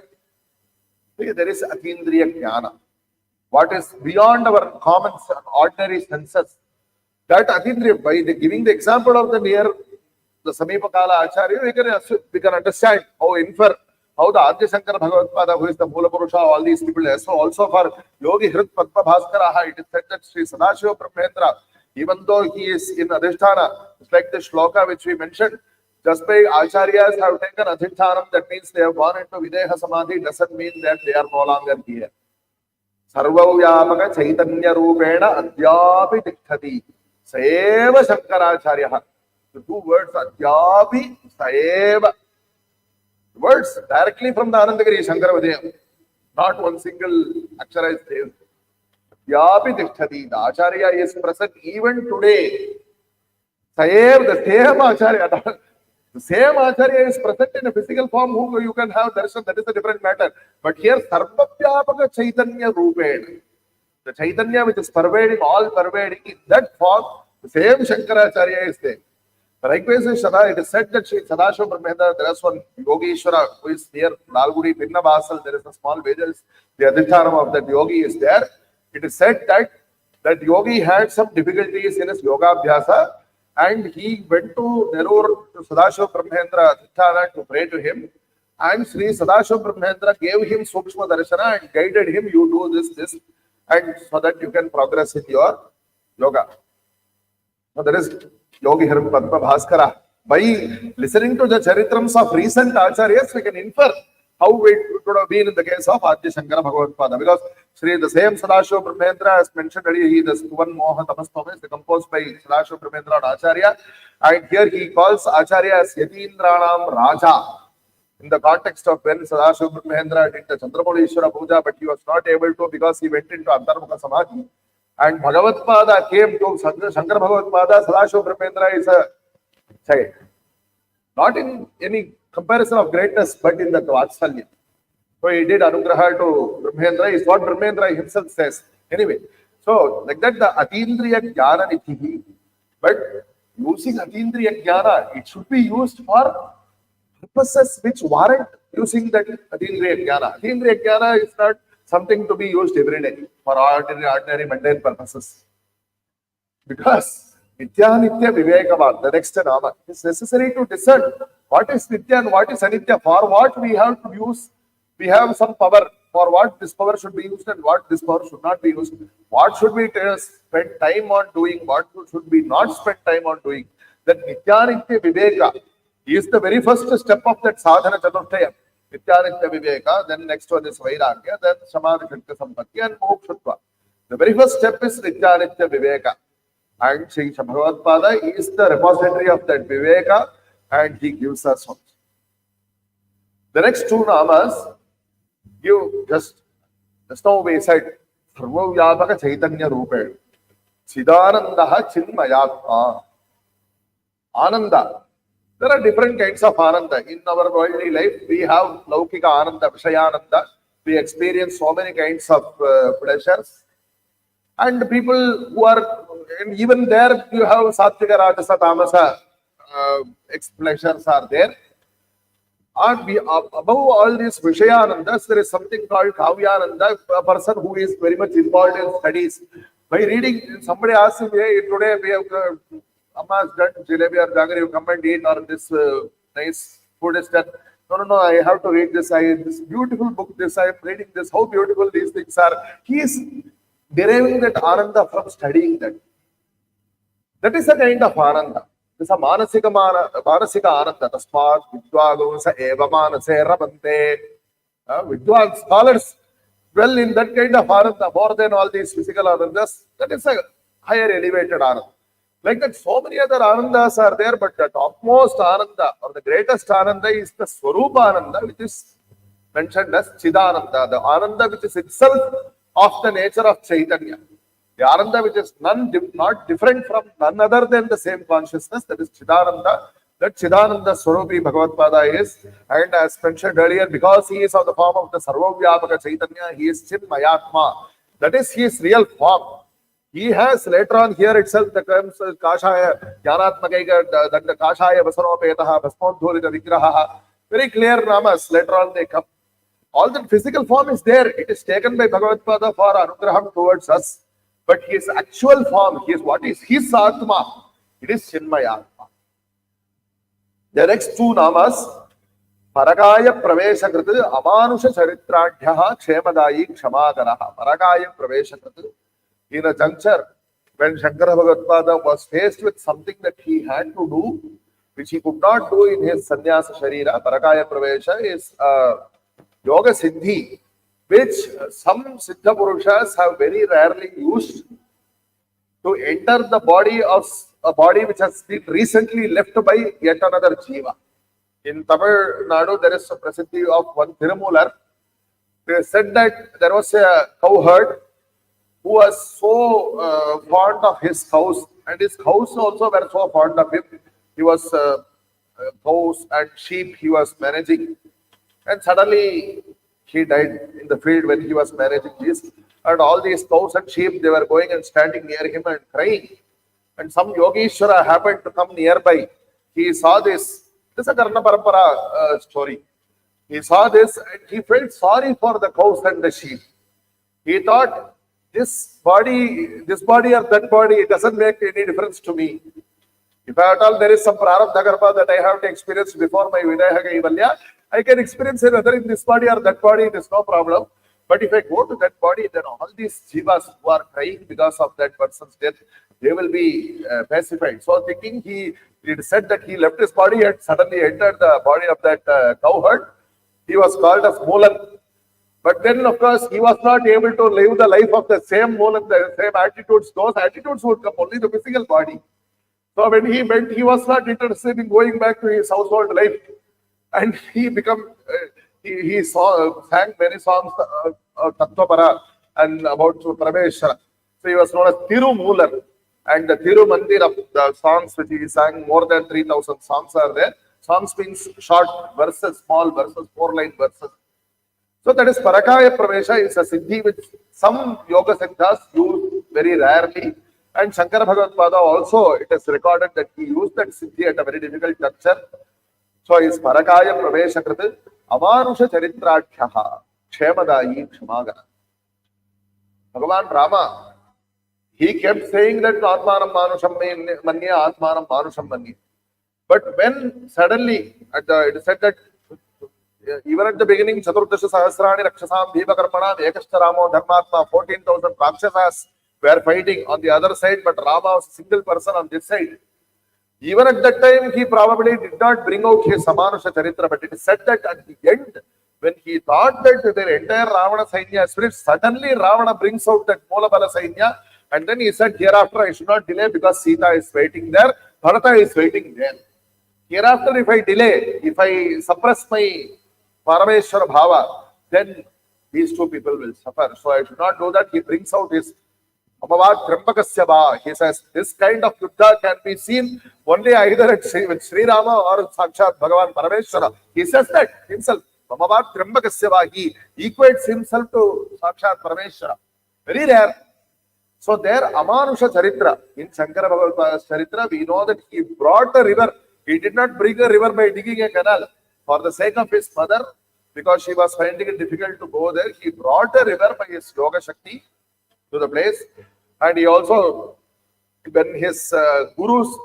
There is Atindriya Jnana. What is beyond our common, ordinary senses. That Atindriya, by giving the example of the Samipakala Acharya, we can understand how the Adi Shankara Bhagavatpāda, who is the Mula Purusha, all these people. So also for Yogi Hrit Padma Bhaskara, it is said that Shri Sadashiva Brahmendra, even though he is in Adhisthana, it's like the shloka which we mentioned, just by Acharyas have taken Adhishthanam, that means they have gone into Videha Samadhi, doesn't mean that they are no longer here. Sarvavyapaka Chaitanya Rupena Adhyapi Tikthati Saeva Shankaracharya. The two words Adhyapi Saeva. Words directly from the Anandagiri Shankara Vadeyam. Not one single Akshara is there. Adhyapi Tikthati. The Acharya is present even today. Saeva, the same Acharya. The same Acharya is present in a physical form who you can have darshan, that is a different matter. But here, Sarvavyapaka Chaitanya Rupena. The Chaitanya which is pervading, all pervading, in that form, the same Shankaracharya is there. Likewise, it is said that Shri Sadashiva Brahmendra, there is one Yogeshwara who is near Nalgudi, Pinna Basal, there is a small village, the Adhithanam of that yogi is there. It is said that yogi had some difficulties in his yoga abhyasa, and he went to Nerur to Sadashiva Brahmendra Adhithana to pray to him. And Sri Sadashiva Brahmendra gave him Sukshma Darshana and guided him, you do this, and so that you can progress in your yoga. So there is Yogi Hrit Padma Bhaskara. By listening to the charitrams of recent Acharyas, we can infer how it could have been in the case of Adi Shankara Bhagavatpāda. Because the same Sadashiva Brahmendra, as mentioned earlier, he is Tuvan Moha Tamastoma, is composed by Sadashiva Brahmendra and Acharya. And here he calls Acharya as Yatindranam Raja. In the context of when Sadashiva Brahmendra did the Chandrapalishwara Puja, but he was not able to because he went into Antarmukha Samadhi. And Bhagavatpāda came to Shankara Bhagavatpāda, Sadashiva Brahmendra is a child. Not in any comparison of greatness, but in the Vatsalya. So he did anugraha to Brahmendra, is what Brahmendra himself says. Anyway, so like that, the Atindriya Jnana Nitihi. But using Atindriya Jnana, it should be used for purposes which warrant using that Atindriya Jnana. Atindriya Jnana is not something to be used every day for ordinary mundane purposes. Because Nitya Nitya Vivekavan, the next Nama, it is necessary to discern what is Nitya and what is Anitya. For what we have to use, we have some power. For what this power should be used and what this power should not be used. What should we spend time on doing, what should we not spend time on doing. That Nitya Nitya Viveka is the very first step of that sadhana chaturthaya. Nitya Nitya Viveka, then next one is Vairagya, then Samadhi Shakti Sampatti and Mokshutva. The very first step is Nitya Nitya Viveka. And Shri Shankara Bhagavatpāda is the repository of that Viveka, and he gives us one. The next two namas give just now we said Sarvavyapaka Chaitanya Rupe Chidanandaha Chinmayatma Ananda. There are different kinds of Ananda. In our worldly life, we have Laukika Ananda, Vishayananda. We experience so many kinds of pleasures. And people who are, and even there you have Sattvika, Rajasa, Tamasa pleasures are there. And above all these Vishayanandas, there is something called Kavyananda, a person who is very much involved in studies. By reading, somebody asks me, hey, today we have Amma has done jalebi or jaggery, you come and eat, or this nice food is done. No, I have to read this. This beautiful book, I am reading this, how beautiful these things are. He is deriving that Ananda from studying that. That is a kind of Ananda. This is a Manasika Ananda. Tasmat Vidwagosa Eva Manase Rabante. Vidwag scholars dwell in that kind of Ananda more than all these physical Anandas. That is a higher elevated Ananda. Like that, so many other Anandas are there, but the topmost Ananda or the greatest Ananda is the Swarupa Ananda, which is mentioned as Chidananda, the Ananda which is itself of the nature of Chaitanya. The Ananda which is not different from none other than the same consciousness, that is Chidananda. That Chidananda Swarupi Bhagavatpāda is, and as mentioned earlier, because he is of the form of the Sarvavyapaka Chaitanya, he is Chinmayatma. That is his real form. He has later on here itself the terms Kashaya, Jnanatmakaiga, that the Kashaya Vasanopetaha, Vasmodhulita Vigraha. Very clear namas, later on they come. All that physical form is there. It is taken by Bhagavatpāda for anugraham towards us. But his actual form, what is his Atma? It is Chinmayatma. The next two namas, Parakaya Pravesha Kriti, Amanusha Charitradhyaha, Kshemadayi, Kshamagaraha. Parakaya Pravesha Kriti. In a juncture when Shankara Bhagavatpāda was faced with something that he had to do, which he could not do in his sannyasa sharira, Parakaya Pravesha is a yoga siddhi, which some Siddha Purushas have very rarely used to enter the body of a body which has been recently left by yet another jiva. In Tamil Nadu, there is a prasiddhi of one Thirumalar. They said that there was a cowherd who was so fond of his cows, and his cows also were so fond of him. He was cows and sheep he was managing, and suddenly he died in the field when he was managing this. And all these cows and sheep, they were going and standing near him and crying. And some Yogeshwara happened to come nearby. He saw this. This is a Karna Parampara story. He saw this and he felt sorry for the cows and the sheep. He thought, this body or that body, it doesn't make any difference to me. If at all there is some prarabdha karma that I have to experience before my Vidaya Kaivalya, I can experience it whether in this body or that body, it is no problem. But if I go to that body, then all these jivas who are crying because of that person's death, they will be pacified. So thinking, he said that he left his body and suddenly entered the body of that cowherd. He was called as Moolan. But then, of course, he was not able to live the life of the same Moolan, the same attitudes. Those attitudes would come only the physical body. So when he went, he was not interested in going back to his household life. And he sang many songs of Tattvapara and about Parameshwara. So he was known as Tirumular. And the Thiru Mandir of the songs which he sang, more than 3,000 songs are there. Songs means short verses, small verses, 4-line verses. So that is Parakaya Pravesha is a siddhi which some yoga siddhas use very rarely. And Shankara Bhagavatpāda also, it is recorded that he used that siddhi at a very difficult juncture. So is Parakaya Pravesha Kriti Amanusha Charitrakhyaha Kshemadayi Kshemagana. Bhagavan Rama, he kept saying that Atmanam Manusham Manya, Atmanam Manusham Manya. But when suddenly, it is said that even at the beginning, Chaturdash Sahasrani Rakshasam Bhima Karmana Ekashta Ramo Dharmatma, 14,000 Rakshasas were fighting on the other side, but Rama was a single person on this side. Even at that time, he probably did not bring out his Samanusha Charitra, but it is said that at the end, when he thought that their entire Ravana Sainya is finished, suddenly Ravana brings out that Molabala Sainya, and then he said, hereafter I should not delay because Sita is waiting there, Bharata is waiting there. Hereafter, if I delay, if I suppress my Parameshwara Bhava, then these two people will suffer. So I should not do that. He brings out his Amavat Trambakasya Bha. He says, this kind of Yuddha can be seen only either with Shriramana or Sakshat Bhagavan Parameshwara. He says that himself. Amavat Trambakasya Bha. He equates himself to Sakshat Parameshwara. Very rare. So there, Amanusha Charitra, in Shankara Bhagavatpāda's Charitra, we know that he brought a river. He did not bring a river by digging a canal. For the sake of his mother, because she was finding it difficult to go there, he brought a river by his Yoga Shakti to the place. And he also, when his guru's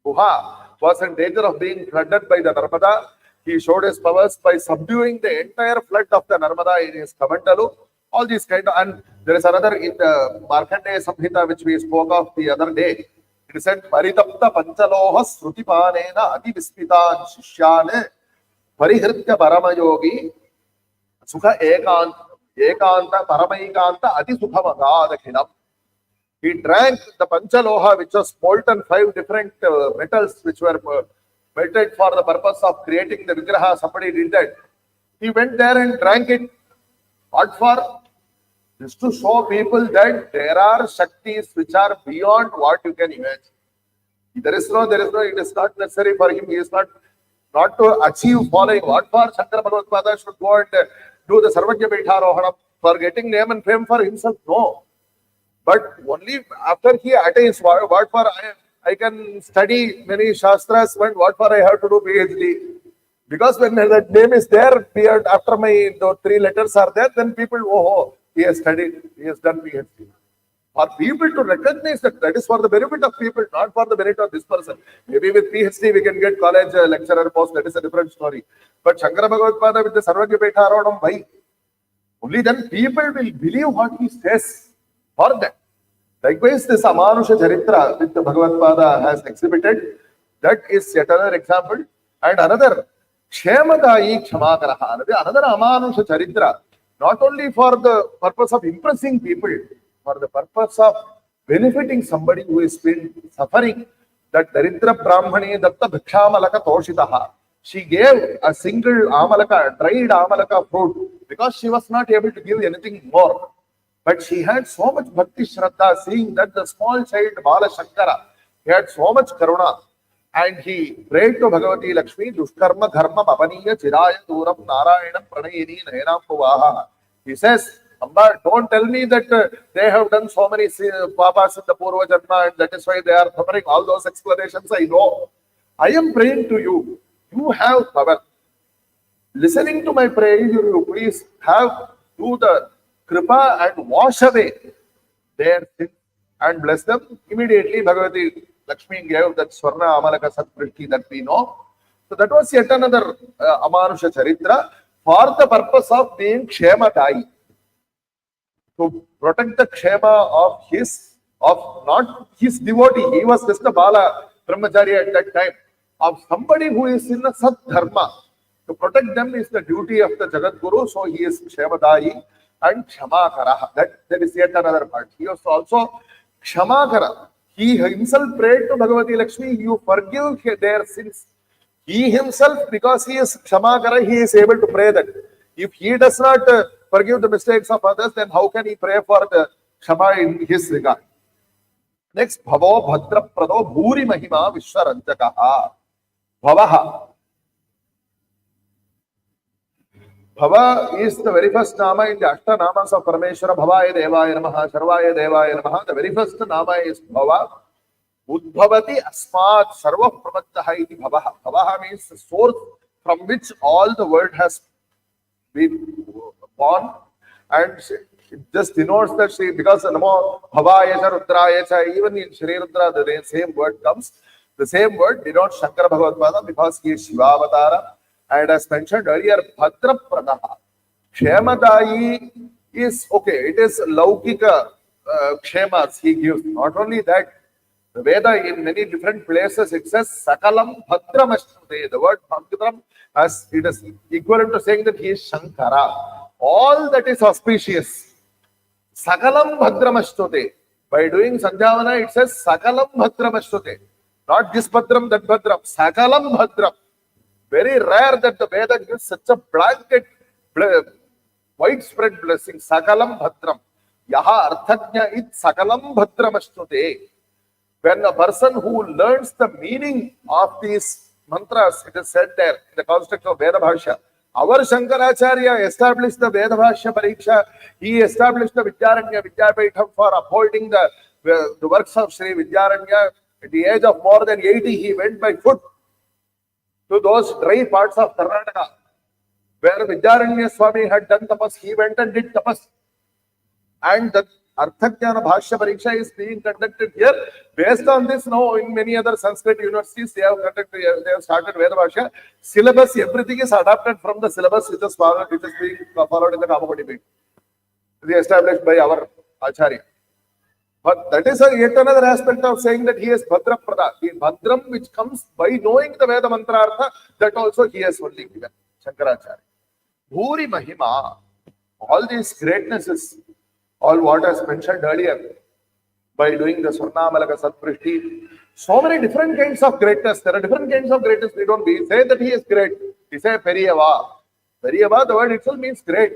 Guha was in danger of being flooded by the Narmada, he showed his powers by subduing the entire flood of the Narmada in his Kamandalu. All these kind of, and there is another in the Markandeya Samhita which we spoke of the other day. It is said, Paritapta Panchaloha Srutipanena Ati Vispitan Shishyane Parihritya Paramayogi Sukha Ekanta Paramaikanta Ati Sukhamagadakinam. He drank the Panchaloha, which was molten 5 different metals which were melted for the purpose of creating the Vigraha. Somebody did that. He went there and drank it. What for? Just to show people that there are Shaktis which are beyond what you can imagine. There is no, it is not necessary for him. He is not to achieve following. What for Shankara Bhagavatpāda should go and do the Sarvajya Peitharohanam for getting name and fame for himself? No. But only after he attains, what for I can study many Shastras, and what for I have to do PhD? Because when that name is there, after my 3 letters are there, then people, oh, he has studied, he has done PhD. For people to recognize that is for the benefit of people, not for the benefit of this person. Maybe with PhD we can get college lecturer post, that is a different story. But Shankara Bhagavatpāda with the Sarvajya Peitharohanam, why? Only then people will believe what he says for that. Likewise, this Amanusha Charitra which the Bhagavatpāda has exhibited, that is yet another example. And another, Kshemadayi Kshamakaraha, another Amanusha Charitra, not only for the purpose of impressing people, for the purpose of benefiting somebody who is been suffering, that Daridra Brahmani Datta Bhikshamalaka Toshitaha. She gave a single Amalaka, dried Amalaka fruit, because she was not able to give anything more. But she had so much Bhakti Shraddha, seeing that the small child Bala Shankara, he had so much Karuna. And he prayed to Bhagavati Lakshmi, Dushkarma Dharma Mapaniya Chiraya Duram Narayanam Pranayini Nayanam Puvaha. He says, Amba, don't tell me that they have done so many papas in the Purva Janma and that is why they are suffering. All those explanations I know. I am praying to you. You have power. Listening to my prayer, you please do the kripa and wash away their sins and bless them. Immediately, Bhagavati Lakshmi gave that Swarna Amalaka Satprishti that we know. So that was yet another Amanusha Charitra for the purpose of being Kshemadayi. To protect the Kshema of not his devotee. He was just a Bala Brahmachari at that time. Of somebody who is in a Sat Dharma. To protect them is the duty of the Jagat Guru. So he is Kshemadayi and Kshamakara. That is yet another part. He was also Kshamakara. He himself prayed to Bhagavati Lakshmi, you forgive their sins. He himself, because he is Kshamakara, he is able to pray that. If he does not forgive the mistakes of others, then how can he pray for the Kshama in his regard? Next, Bhavo Bhadra Prado Bhuri Mahima Vishwaranjakaha. Bhavaha. Bhava is the very first nama in the Ashta Namas of Parameshwara. Bhavaya Devaya Namaha, Sarvaya Devaya Namaha. The very first nama is Bhava. Udbhavati Asmat Sarva Pramattaha iti Bhavaha. Bhavaha means the source from which all the world has been born, and it just denotes that Shri, because Namo Bhavaya Rudraya, even in Shri Rudra the same word comes. The same word denotes Shankara Bhagavatpāda because he is Shiva Avatara. And as mentioned earlier, Bhadra Pradaha. Kshemadayi is okay, it is Laukika Kshemas he gives. Not only that, the Veda in many different places it says Sakalam Bhadram Ashtute. The word Bhadram, as it is equivalent to saying that he is Shankara. All that is auspicious. Sakalam Bhadram Ashtute. By doing Sanjavana, it says Sakalam Bhadram Ashtute. Not this Bhadram, that Bhadram. Sakalam Bhadram. Very rare that the Veda gives such a blanket, widespread blessing. Sakalam Bhadram. Yaha Arthajna it Sakalam Bhadram Ashtute. When a person who learns the meaning of these mantras, it is said there in the context of Veda Bhashya. Our Shankaracharya established the Veda Bhashya Pariksha. He established the Vidyaranya Vidyapitham for upholding the works of Sri Vidyaranya. At the age of more than 80, he went by foot to those dry parts of Karnataka, where Vidyaranya Swami had done tapas. He went and did tapas. And the Arthajnana Bhashya Pariksha is being conducted here. Based on this, now in many other Sanskrit universities, they have started Veda Bhashya. Syllabus, everything is adapted from the syllabus which is being followed in the Kamakoti Pith. It is established by our Acharya. But that is yet another aspect of saying that he is Bhadra Prada. The Bhadram which comes by knowing the Veda Mantrartha, that also he has only given. Shankaracharya. Bhuri Mahima. All these greatnesses, all what was mentioned earlier, by doing the Swarnamalaka Satprishti. So many different kinds of greatness. There are different kinds of greatness. We say that he is great. We say Periyava. Periyava, the word itself means great.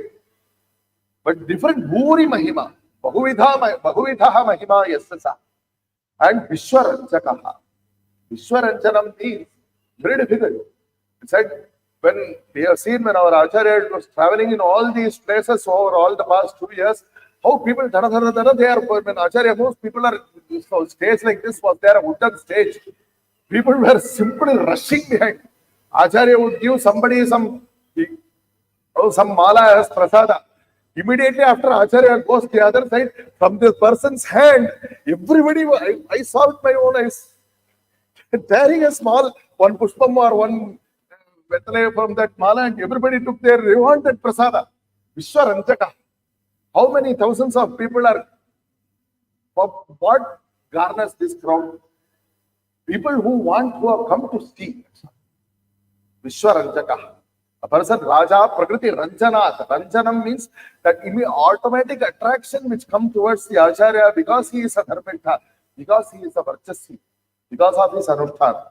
But different Bhuri Mahima. Bahuvidhaha Mahima Yasasa. And Vishwaranjakaha. Vishwaranjanam means very difficult. It said, when we have seen when our Acharya was traveling in all these places over all the past 2 years, how people, they are, when Acharya moves, people are, so stage like this was there, a wooden stage. People were simply rushing behind. Acharya would give somebody some mala as prasada. Immediately after Acharya goes to the other side, from this person's hand, everybody, I saw with my own eyes, tearing a small, one pushpam or one vetale from that mala, and everybody took their, they wanted prasada. Vishwaranjaka. How many thousands of people are, what garners this crowd? People who have come to see. Vishwaranjaka. A person, Raja, Prakriti, Ranjanat. Ranjanam means that automatic attraction which comes towards the Acharya because he is a Dharmita, because he is a Varchasi, because of his Anushthan.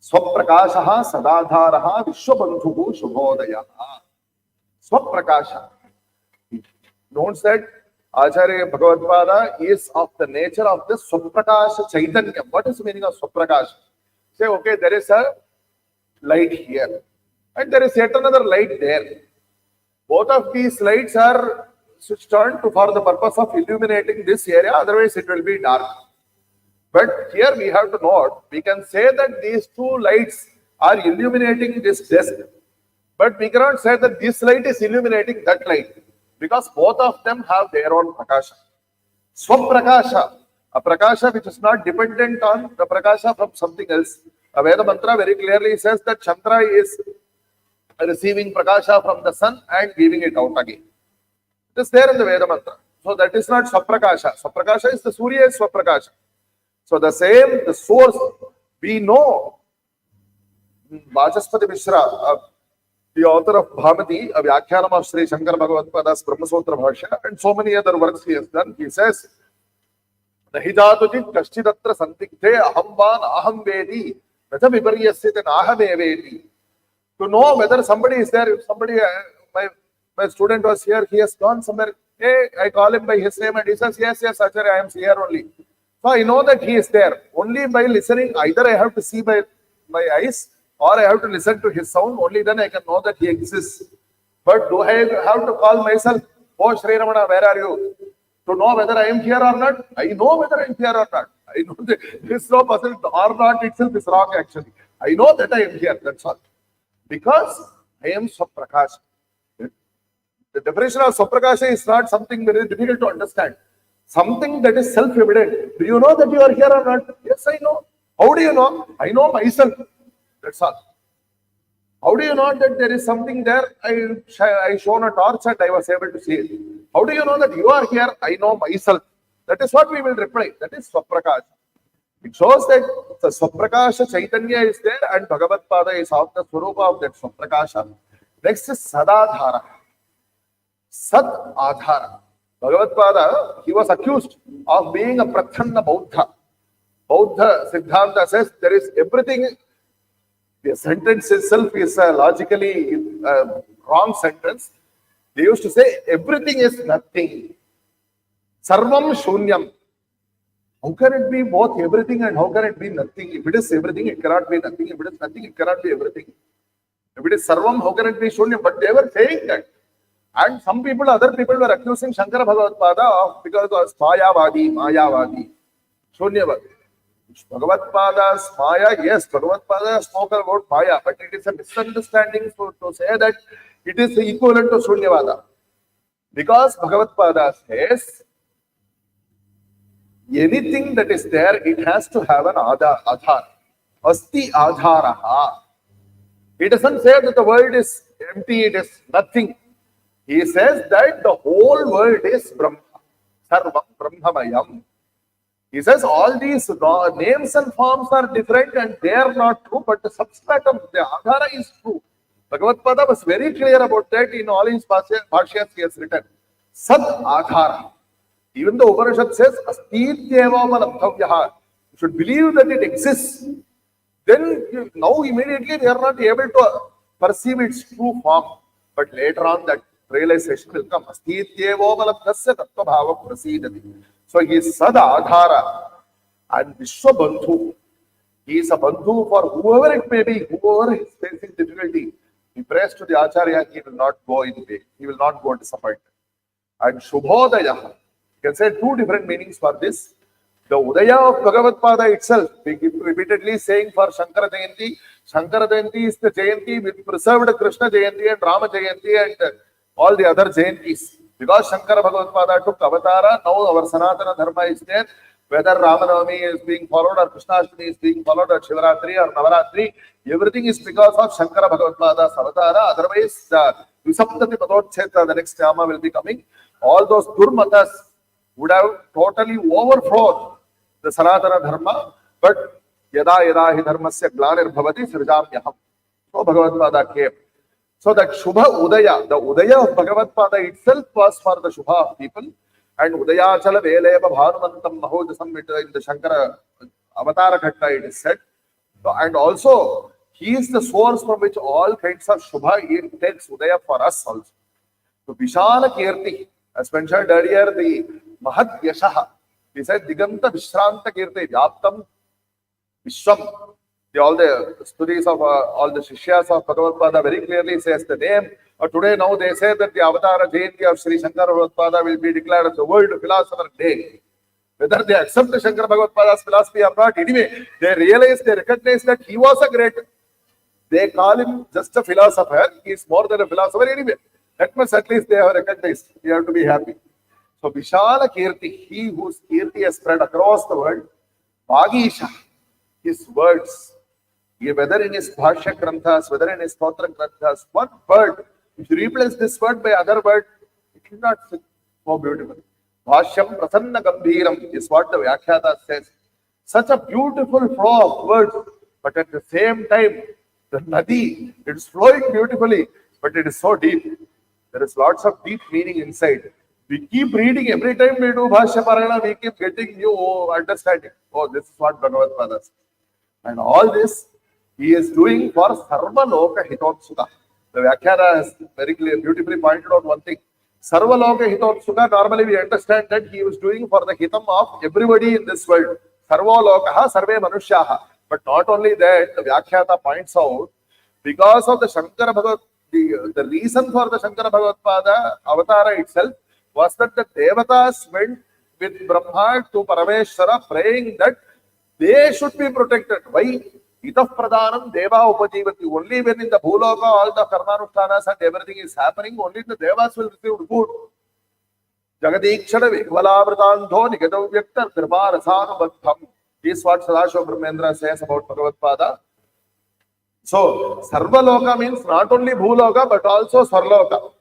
Swaprakashaha Sadadharaha Vishwabandhuhu Shubhodayaha. Swaprakasha. Notes that Acharya Bhagavatpāda is of the nature of the Swaprakasha Chaitanya. What is the meaning of Swaprakasha? Say, okay, there is a light here. And there is yet another light there. Both of these lights are switched on for the purpose of illuminating this area, otherwise it will be dark. But here we have to note, we can say that these two lights are illuminating this desk, but we cannot say that this light is illuminating that light, because both of them have their own prakasha. Swaprakasha, a prakasha which is not dependent on the prakasha from something else. A Veda mantra very clearly says that Chandra is receiving prakasha from the sun and giving it out again. It is there in the Veda mantra. So that is not Swaprakasha. Swaprakasha is the Surya is Swaprakasha. So the same, the source, we know. Vachaspati Mishra, the author of Bhamati, a Vyakhyanam of Shri Shankara Bhagavatpāda's Brahmasutra Bhashya, and so many other works he has done, he says, Nahijatujit Kashchidatra Santikte Ahamvan Aham Vedi Nacha Viparyasyate Nahameveti. To know whether somebody is there, if somebody, my student was here, he has gone somewhere, hey, I call him by his name and he says, yes, Acharya, I am here only. So I know that he is there. Only by listening, either I have to see by my eyes or I have to listen to his sound, only then I can know that he exists. But do I have to call myself, oh Shriramana, where are you? To know whether I am here or not? I know whether I am here or not. I know that this no person or not itself is wrong actually. I know that I am here, that's all. Because I am Swaprakasha. The definition of Swaprakasha is not something very difficult to understand. Something that is self-evident. Do you know that you are here or not? Yes, I know. How do you know? I know myself. That's all. How do you know that there is something there? I shone a torch and I was able to see it. How do you know that you are here? I know myself. That is what we will reply. That is Swaprakasha. It shows that the Swaprakasha Chaitanya is there and Bhagavatpāda is of the Swarupa of that Swaprakasha. Next is Sadadhara. Sad Adhara. Bhagavatpāda, he was accused of being a Prathanna Bauddha. Bauddha Siddhanta says there is everything. The sentence itself is logically a wrong sentence. They used to say everything is nothing. Sarvam Shunyam. How can it be both everything and how can it be nothing? If it is everything, it cannot be nothing. If it is nothing, it cannot be everything. If it is Sarvam, how can it be Shunyam? But they were saying that. And some people, other people were accusing Shankara Bhagavatpāda of because it was Mayavadi, Shunyavadi. Bhagavatpāda's Maya, yes, Bhagavatpāda spoke about Maya, but it is a misunderstanding to say that it is equivalent to Shunyavada. Because Bhagavatpāda says, anything that is there, it has to have an adhar. Asti adharaha. He doesn't say that the world is empty, it is nothing. He says that the whole world is Brahma. Sarvam Brahmamayam. He says all these names and forms are different and they are not true, but the substratum, the adhara is true. Bhagavatpāda was very clear about that in all his bhashyas he has written. Sad adhara. Even the Upanishad says, Astityevāmalabdhavyaha. You should believe that it exists. Then now immediately they are not able to perceive its true form. But later on that realization will come. Astityevāmalabdhasya tattvabhāvam prasidati. So he is Sada Adhara and Vishwabandhu. He is a Bandhu for whoever it may be, whoever is facing difficulty. He prays to the Acharya, he will not go in vain. He will not go disappointed. And Shubhodaya. You can say two different meanings for this. The Udaya of Bhagavatpāda itself, we keep repeatedly saying for Shankara Jayanti. Shankara Jayanti is the Jayanti with preserved Krishna Jayanti and Rama Jayanti and all the other Jayantis. Because Shankara Bhagavatpāda took avatara, now our Sanatana Dharma is there. Whether Ramanavami is being followed or Krishnashtami is being followed or Shivaratri or Navaratri, everything is because of Shankara Bhagavatpāda's avatara. Otherwise, the Visaptati Padotcheta, the next Yama will be coming. All those Durmatas would have totally overflowed the Sanatana Dharma. But Yada Yada Hi Dharmasya Glanir Bhavati Srijamyaham. So Bhagavatpāda came. So that Shubha Udaya, the Udaya of Bhagavatpāda itself was for the Shubha of people. And Udayachala Veleva Bhanumantam Mahojasam in the Shankara Avatara Ghatta it is said. So, and also, he is the source from which all kinds of Shubha it takes Udaya for us also. So Vishala Kirti, as mentioned earlier, the Mahad Yashaha. He said Diganta Vishranta Kirti Vyaptam Vishwam. All the studies of all the Shishyas of Bhagavatpāda very clearly says the name. Today now they say that the Avatara Jayanti of Shri Shankara Bhagavatpāda will be declared as the World Philosopher Day. Whether they accept the Shankara Bhagavatpāda's philosophy or not, anyway, they realize, they recognize that he was a great. They call him just a philosopher. He is more than a philosopher anyway. That much at least they have recognized. We have to be happy. So Vishala Kirti, he whose Kirti has spread across the world, Bhagisha, his words. Whether in his Bhashya Granthas, whether in his Stotra Granthas, one word, if you replace this word by other word, it will not sit more beautiful. Bhashyam Prasanna Gambhiram is what the Vyakhyata says. Such a beautiful flow of words, but at the same time, the Nadi, it is flowing beautifully, but it is so deep. There is lots of deep meaning inside. We keep reading every time we do Bhashya Parayana, we keep getting new understanding. Oh, this is what Bhagavatpāda says. And all this, he is doing for Sarva Loka Hitotsuka. The Vyakhyana has very clear, beautifully pointed out one thing. Sarva Loka Hitotsuka, normally we understand that he was doing for the hitam of everybody in this world. Sarva Lokaha, Sarve Manushyaha. But not only that, the Vyakhyata points out, because of the Shankara the reason for the Shankara Bhagavatpāda avatara itself was that the Devatas went with Brahma to Parameshwara praying that they should be protected. Why? Itah pradhanam deva upajivati. Only when in the bhuloka all the karmanushthanas and everything is happening, only the devas will receive food. Jagadikshana vikvalavritandho nigadavyakta kriparasānubaddham. This is what Sadashiva Brahmendra says about Bhagavatpāda. So, Sarvaloka means not only Bhuloka but also Sarloka.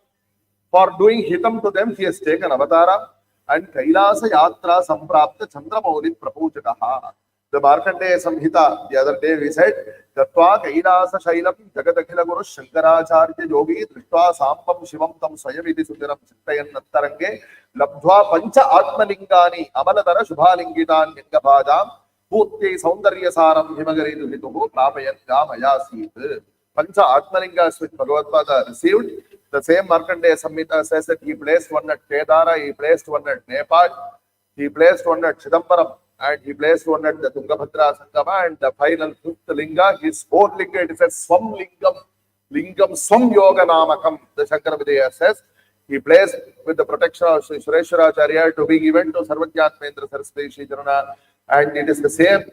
For doing hitam to them, he has taken avatara. And Kailasa Yatra Samprapta Chandramauli Prapujakaha. The Markandeya Samhita, the other day we said, Tatva Kailasa Shailam Jagadakhila Guru Shankaracharya Yogi Drishtva Sampam Shivam Tam Sayaviti Sudiram Chittayan Nattarange Labdhva Pancha Atmalingani Amalatara Shubhalingitan Yangabhajam Bhutti Saundarya Saram Himagari Duhituhu Klapayan Gamayasi. Pancha Atmalingas which Bhagavatpāda received. The same Markandeya Samhita says that he placed one at Kedara, he placed one at Nepal, he placed one at Chidambaram, and he placed one at the Tungabhadra Sangama, and the final fifth linga, his own linga, it says Swam Lingam, Lingam Swam Yoga Namakam, the Shankara Vidya says. He placed with the protection of Shri Sureshwaracharya to be given to Sarvajnatmendra Saraswati Shri Jarana, and it is the same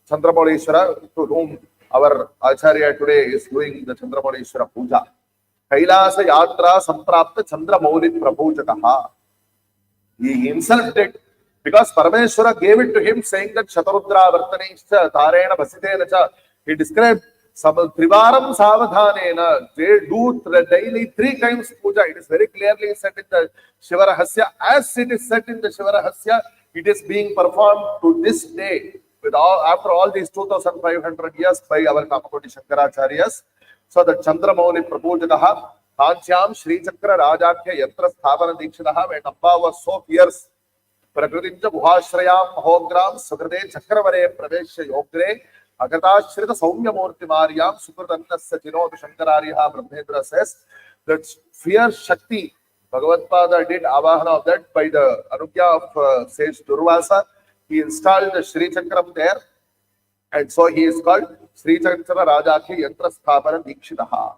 Chandramaulishwara to whom our Acharya today is doing the Chandramaulishwara Puja. Kailasa Yatra Samprapta Chandramauli Prabhujakaha. He himself did, because Parameshwara gave it to him, saying that Shatarudra Vartanischa Tarena Vasitena. He described Trivaram Savadhanena. They do daily 3 times puja. It is very clearly said in the Shiva Rahasya. As it is said in the Shiva Rahasya, it is being performed to this day, with after all these 2500 years by our Kamakoti Shankaracharyas. So the Chandramauli Prabhujataha, Kanchyam Shri Shankara Rajakya Yantra Sthavana Dikshataha, when Abba was so fierce, Prakritinja Bhuhashrayam Mahogram Sukrade Chakravare Pravesha Yogre, Agatashhrita Saumya Murti Maryam, Sukratanasya Chino Shankarariha Brahmendra says that fierce Shakti, Bhagavatpāda did avahana of that by the Anugya of sage Durvasa. He installed the Shri Chakram there, and so he is called Shri Shankara Rajakya Yantra Sthapana Dikshitaha.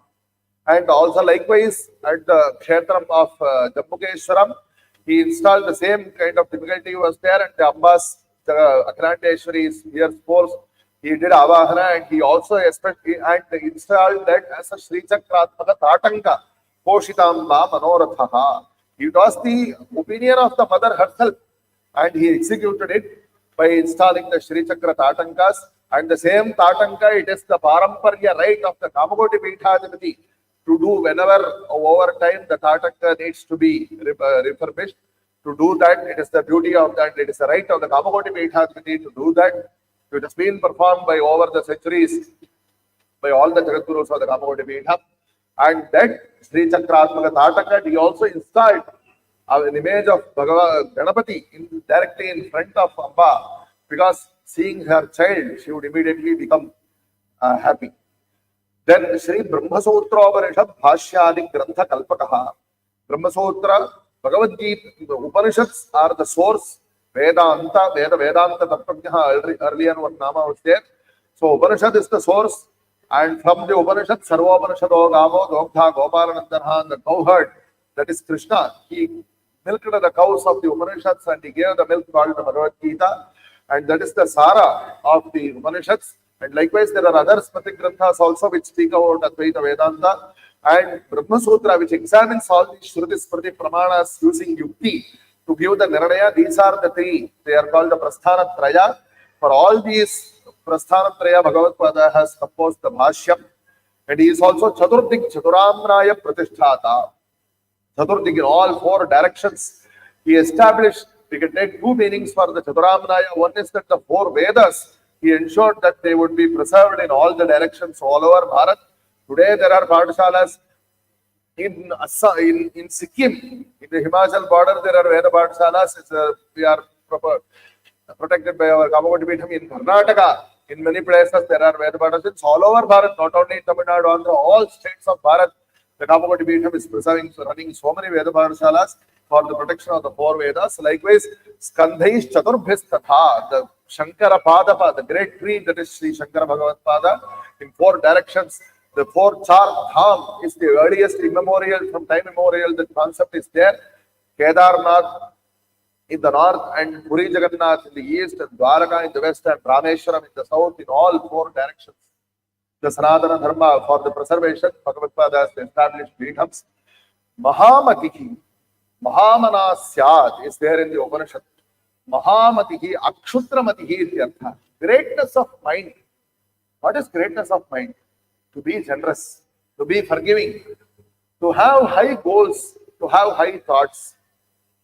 And also likewise at the Kshetram of Jambukeshwaram, he installed the same kind of difficulty was there, and the Ambas, the Akhilandeshwari's fierce force, he did avahana, and he also especially installed that as a Shri Chakratmaka Tatanka, Poshitamba Manorathaha. It was the opinion of the mother herself, and he executed it by installing the Shri Chakra Tatankas. And the same Tatanka, it is the Paramparya right of the Kamakoti Peethadipati to do whenever over time the Tatanka needs to be refurbished. To do that, it is the duty of that, it is the right of the Kamakoti Peethadipati to do that. It has been performed by over the centuries by all the Jagadgurus of the Kamakoti Peetha. And that Sri Chakratmaka Tatanka, he also installed an image of Ganapati directly in front of Amba, because seeing her child, she would immediately become happy. Then Shri Brahmasutra Upanishad Bhashyadi Grantha Kalpakaha. Brahmasutra, Bhagavad Gita, the Upanishads are the source. Vedanta, Vedanta Tattvagnyaha, earlier one nama was there. So Upanishad is the source, and from the Upanishad, Sarvopanishado Gavo, Dogdha, Gopalanandana, the cowherd, that is Krishna. He milked the cows of the Upanishads and he gave the milk called the Bhagavad Gita. And that is the Sara of the Upanishads. And likewise, there are other Smriti Granthas also which speak about Advaita Vedanta. And Brahma Sutra, which examines all these Shruti Smriti Pramanas using Yukti to give the Nirnaya. These are the 3. They are called the Prasthana Traya. For all these Prasthana Traya, Bhagavatpāda has composed the Bhashyam. And he is also Chaturdik Chaturamraya Pratisthata. Chaturdik in all 4 directions. He established, we can take 2 meanings for the Chaturamraya. One is that the 4 Vedas, he ensured that they would be preserved in all the directions all over Bharat. Today there are Pathshalas in Sikkim, in the Himachal border, there are Veda Pathshalas. We are protected by our Kamakoti Peetham. In Karnataka, in many places there are Veda Pathshalas. All over Bharat, not only in Tamil Nadu, Andhra, all states of Bharat, the Kamakoti Peetham is preserving, running so many Veda Pathshalas for the protection of the 4 Vedas. Likewise, Skandhais Chaturbhis Tatha, the Shankara Padapa, the great tree that is Shri Shankara Bhagavatpāda, in 4 directions. The four Char Dham is the earliest immemorial, from time immemorial, the concept is there. Kedarnath in the north and Puri Jagannath in the east and Dwaraka in the west and Rameshwaram in the south, in all four directions. The Sanatana Dharma for the preservation, Bhagavatpāda has established Peethams. Mahamatihi, Mahamana Syad is there in the Upanishad. Mahamatihi, Akshutramatihi is the Artha. Greatness of mind. What is greatness of mind? To be generous, to be forgiving, to have high goals, to have high thoughts.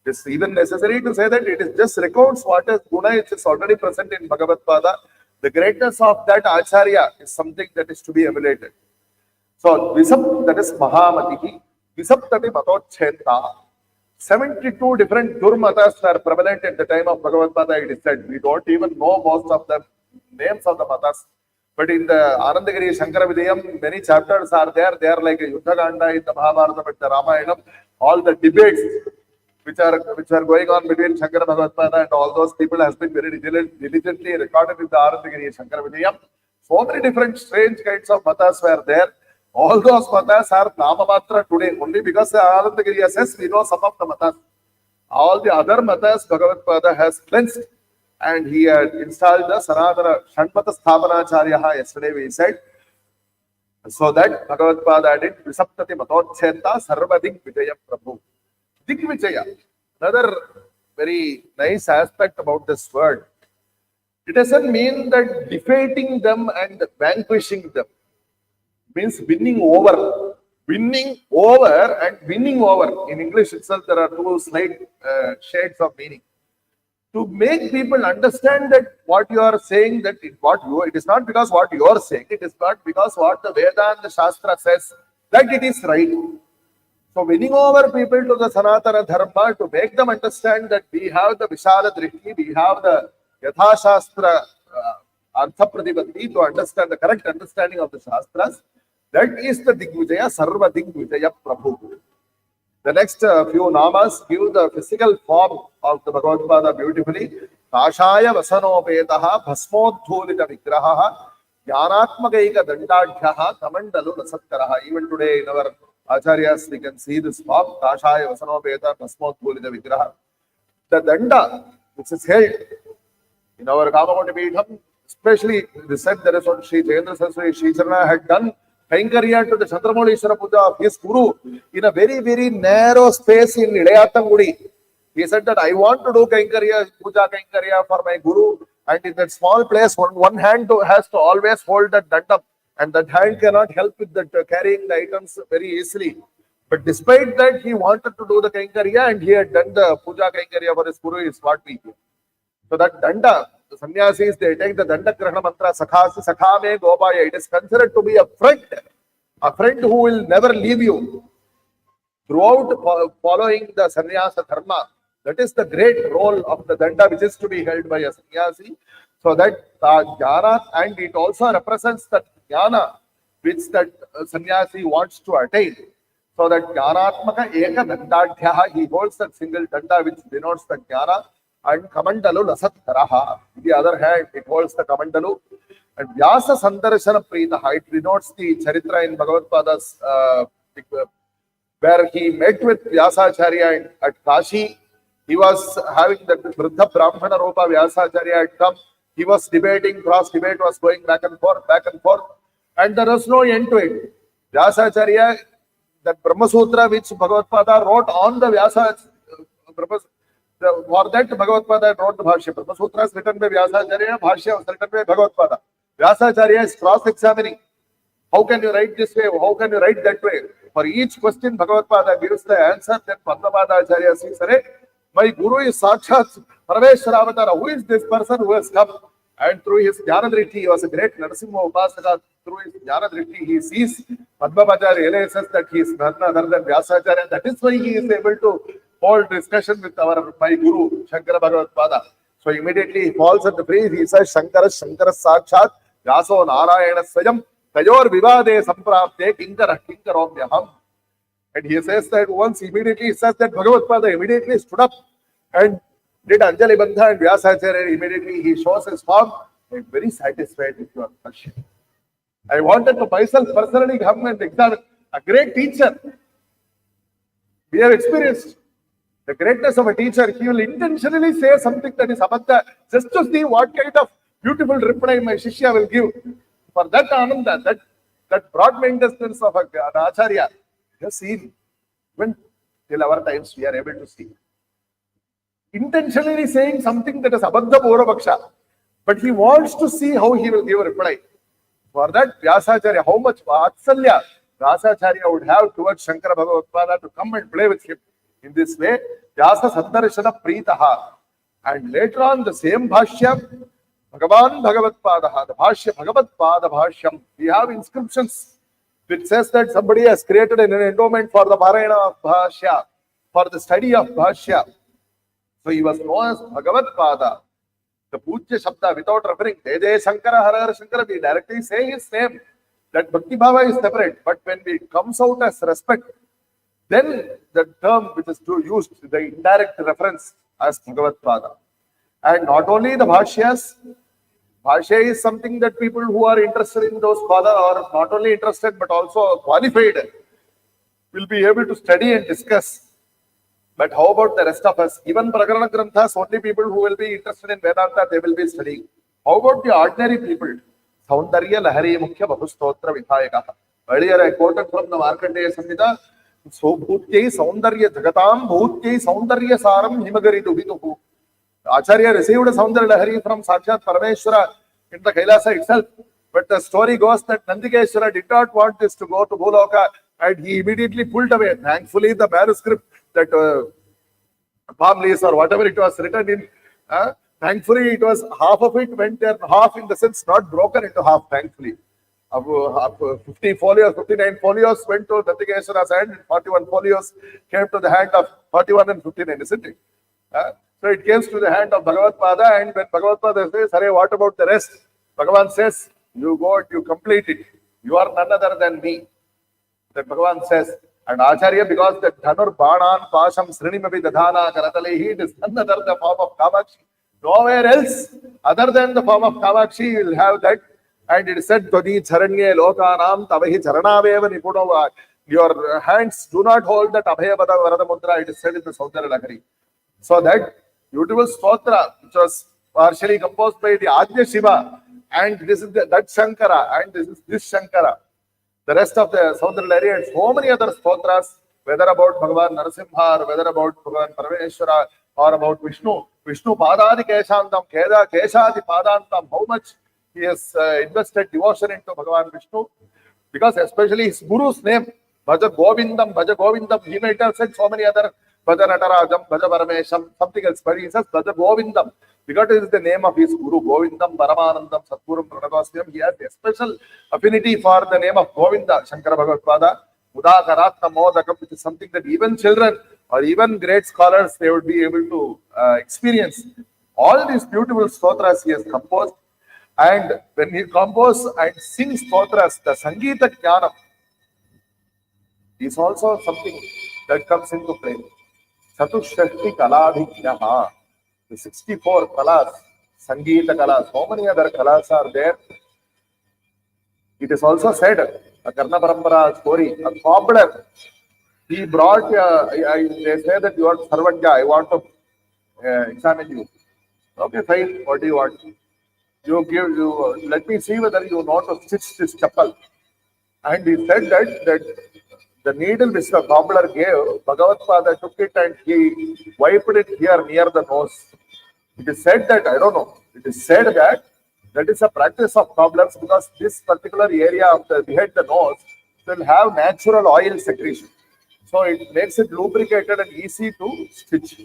It is even necessary to say that it is just recounts what is guna, which is already present in Bhagavatpāda. The greatness of that Acharya is something that is to be emulated. So, that is Mahamatihi. Visaptati Matocheta. 72 different Durmatas were prevalent at the time of Bhagavatpāda, it is said. We don't even know most of the names of the matas. But in the Anandagiri Shankara Vidayam, many chapters are there. They are like a Yuddha Ganda in the Mahabharata, but the Ramayanam, all the debates which are going on between Shankara Bhagavatpāda and all those people has been very diligently recorded in the Anandagiri Shankara Vidayam. So many different strange kinds of matas were there. All those matas are Namamatra today. Only because the Anandagiri says we know some of the matas. All the other matas Bhagavatpāda has cleansed. And he had installed the Sanatana Shanmata Sthapanacharya, yesterday we said. So that Bhagavatpāda did Visaptati Matocheta Sarvadik Vijaya Prabhu. Digvijaya. Another very nice aspect about this word. It doesn't mean that defeating them and vanquishing them. It means winning over. Winning over and winning over. In English itself, there are two slight shades of meaning. To make people understand that what you are saying, that it is not because what you are saying, it is not because what the Veda and the Shastra says, that it is right. So winning over people to the Sanatana Dharma, to make them understand that we have the Vishala Drishti, we have the Yatha Shastra Artha Pratipatti, to understand the correct understanding of the Shastras, that is the Digvijaya, Sarva Digvijaya Prabhu. The next few namas give the physical form of the Bhagavatpāda beautifully. Kashaya Vasanopetaha Bhasmodhulita Vigraha Jnanatmakaika Dandadhyaha Kamandalu Rasatkaraha. Even today in our Acharyas we can see this form. Kashaya Vasanopeta Bhasmodhulita Vigraha. The Danda which is held in our Kamakoti Peetham, especially this said there is one Shri Jayendra Saraswati Shri Shankara had done Kainkarya to the Chandramauళīśvara Puja of his Guru in a very, very narrow space in Idayatangudi. He said that I want to do Kainkarya, Puja Kainkarya for my Guru, and in that small place, one hand has to always hold that dandam, and that hand cannot help with that carrying the items very easily. But despite that, he wanted to do the Kainkarya, and he had done the Puja Kainkarya for his Guru, is what we do. So that danda, the sannyasis, they take the Danda Grahana mantra, Sakhasi, Sakhame, Gopaya. It is considered to be a friend who will never leave you throughout following the sannyasa dharma. That is the great role of the Danda, which is to be held by a sannyasi. So that jnana, and it also represents that jnana which that sannyasi wants to attain. So that jnanatmaka eka dandadhyaha, he holds that single danda which denotes the jnana. And Kamandalu Lasatkaraha. On the other hand, it holds the Kamandalu. And Vyasa Sandarshana Pritaha, it denotes the Charitra in Bhagavatpāda's, where he met with Vyasacharya at Kashi. He was having the Vriddha Brahmana Rupa Vyasacharya had come. He was debating, cross debate was going back and forth, and there was no end to it. Vyasacharya, that Brahma Sutra which Bhagavatpāda wrote on the Vyasa, for that Bhagavatpāda wrote the Bhashya. Brahma Sutra is written by Vyasacharya, Bhashya was written by Bhagavatpāda. Vyasacharya is cross-examining. How can you write this way? How can you write that way? For each question, Bhagavatpāda gives the answer. Then Padmapada Acharya says, my Guru is Sakshat Parameshwara. Who is this person who has come? And through his Jnanadrishti, he was a great Narasimha Upasaka. Through his Jnanadrishti, he sees Padmapada realizes that he is none other than Vyasacharya. That is why he is able to hold discussion with my Guru, Shankara Bhagavatpāda. So immediately he falls at the praise. He says, Shankara Sakshat Vyaso Narayana Swayam Tayor Vivade Samprapte Kinkaromyaham. And he says that once immediately he says that Bhagavatpāda immediately stood up and did Anjali Bandha and Vyasacharya. Immediately he shows his form. I'm very satisfied with your question. I wanted to myself personally come and examine. A great teacher. We have experienced the greatness of a teacher. He will intentionally say something that is abadda just to see what kind of beautiful reply my Shishya will give. For that Ananda, that broad-mindedness of an Acharya, we have seen. Even till our times, we are able to see. Intentionally saying something that is abadda Purapaksha, but he wants to see how he will give a reply. For that, Vyasacharya, how much Vatsalya Vyasacharya would have towards Shankara Bhagavatpāda to come and play with him. In this way, Vyasa Sandarshana Preetaha. And later on, the same Bhashya, Bhagavan Bhagavatpāda, the Bhashya Bhagavatpāda Bhashyam, we have inscriptions which says that somebody has created an endowment for the Parayana of Bhashya, for the study of Bhashya. So he was known as Bhagavatpāda. The Pujya Shabda, without referring, Jai Shankara, Hara Shankara, we directly say his name. That Bhakti Bhava is separate, but when it comes out as respect, then the term which is used, the indirect reference as Bhagavatpāda. And not only the Bhashyas, Bhashya is something that people who are interested in those scholars are not only interested but also qualified will be able to study and discuss. But how about the rest of us? Even Prakarana Granthas, only people who will be interested in Vedanta, they will be studying. How about the ordinary people? Saundarya Lahari Mukhya Bahustotra Vithayaka. Earlier I quoted from the Markandeya Samhita, So Bhutyai Saundarya Jagatam Bhutyai Saundarya Saram Himagari Dubhituhu. Acharya received a Saundarya Lahari from Sakshat Parameshwara in the Kailasa itself. But the story goes that Nandikeshwara did not want this to go to Bhuloka and he immediately pulled away. Thankfully, the manuscript that palm leaves or whatever it was written in, thankfully it was half of it went there, half in the sense not broken into half, thankfully. 50 folios, 59 folios went to Nandikeshwara's hand, 41 folios came to the hand of 41 and 59, isn't it? So it came to the hand of Bhagavatpāda, and when Bhagavatpāda says, Hare, what about the rest? Bhagavan says, you go and you complete it. You are none other than me. Then Bhagavan says, and Acharya, because the Dhanur Banan Pasham Srinimabi Dadhana Karatalehi, it is none other than the form of Kamakshi. Nowhere else, other than the form of Kamakshi, you will have that. And it is said, Todi Charanye Lokanam Tavahi Charanaveva Nipudova. Your hands do not hold that Abhayavada Varada Mudra, it is said in the Saudara Lahari. So that beautiful stotra, which was partially composed by the Adya Shiva, and this is that Shankara, and this is this Shankara. The rest of the Saudara Lahari and so many other stotras, whether about Bhagavan Narasimha, or whether about Bhagavan Parameshwara, or about Vishnu, Vishnu Padadi Keshantam, Keda Keshadi Padantam, how much he has invested devotion into Bhagavan Vishnu, because especially his Guru's name, Bhaja Govindam, he might have said so many other Bhaja Natarajam, Bhaja Paramesham, something else, but he says Bhaja Govindam, because it is the name of his Guru, Govindam, Paramanandam, Satgurum, Pranagosvyam. He has a special affinity for the name of Govinda, Shankara Bhagavatpāda, Udakaratna Modakam, which is something that even children or even great scholars, they would be able to experience. All these beautiful stotras he has composed, and when he composes and sings stotras, the Sangeeta Jnanam is also something that comes into play. Chatushshati Kaladhikyaha, the 64 kalas, Sangeeta kalas, so many other kalas are there. It is also said, a Karna Parampara story, a cobbler, he brought, they say that you are servant guy, I want to examine you. Okay, fine, what do you want? Let me see whether you know to stitch this chapel. And he said that the needle which the cobbler gave, Bhagavatpāda took it and he wiped it here near the nose. It is said that, I don't know, it is said that that is a practice of cobblers because this particular area of behind the nose will have natural oil secretion. So it makes it lubricated and easy to stitch.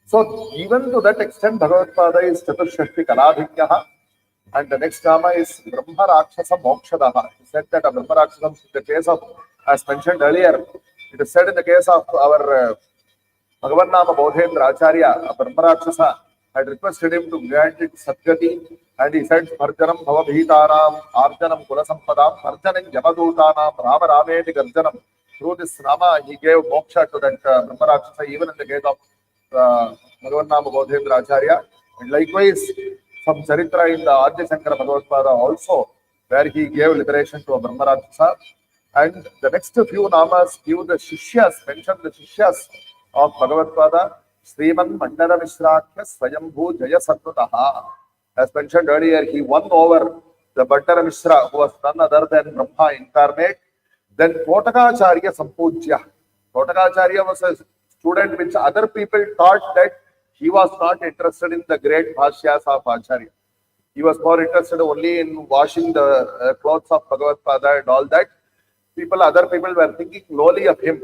So even to that extent, Bhagavatpāda is Chatushshati Kaladhikyaha. And the next drama is Brahma Rakshasa Mokshadaha. He said that a Brahma Rakshasa, in the case of, as mentioned earlier, it is said in the case of our Bhagavan Nama Bodhendra Acharya, a Brahma Rakshasa had requested him to grant it Satgati, and he said, Bharjanam Bhavabhitaram, Arjanam Kulasampadam, Bharjanam Yamadutanam, Rama Rameti Garjanam. Through this Rama, he gave moksha to that Brahma Rakshasa, even in the case of Bhagavan Nama Bodhendra Acharya. And likewise, some charitra in the Adya Shankara Bhagavatpāda also, where he gave liberation to a Brahmarakshasa. And the next few namas give the Shishyas, mention the Shishyas of Bhagavatpada. Shriman Mandara Mishrakhya Swayambhu Jaya Sattataha. As mentioned earlier, he won over the Bhattara Mishra, who was none other than Brahma incarnate. Then Kotakacharya Sampujya. Kotakacharya was a student which other people thought that he was not interested in the great bhashyas of Acharya. He was more interested only in washing the clothes of Bhagavatpada and all that. Other people were thinking lowly of him.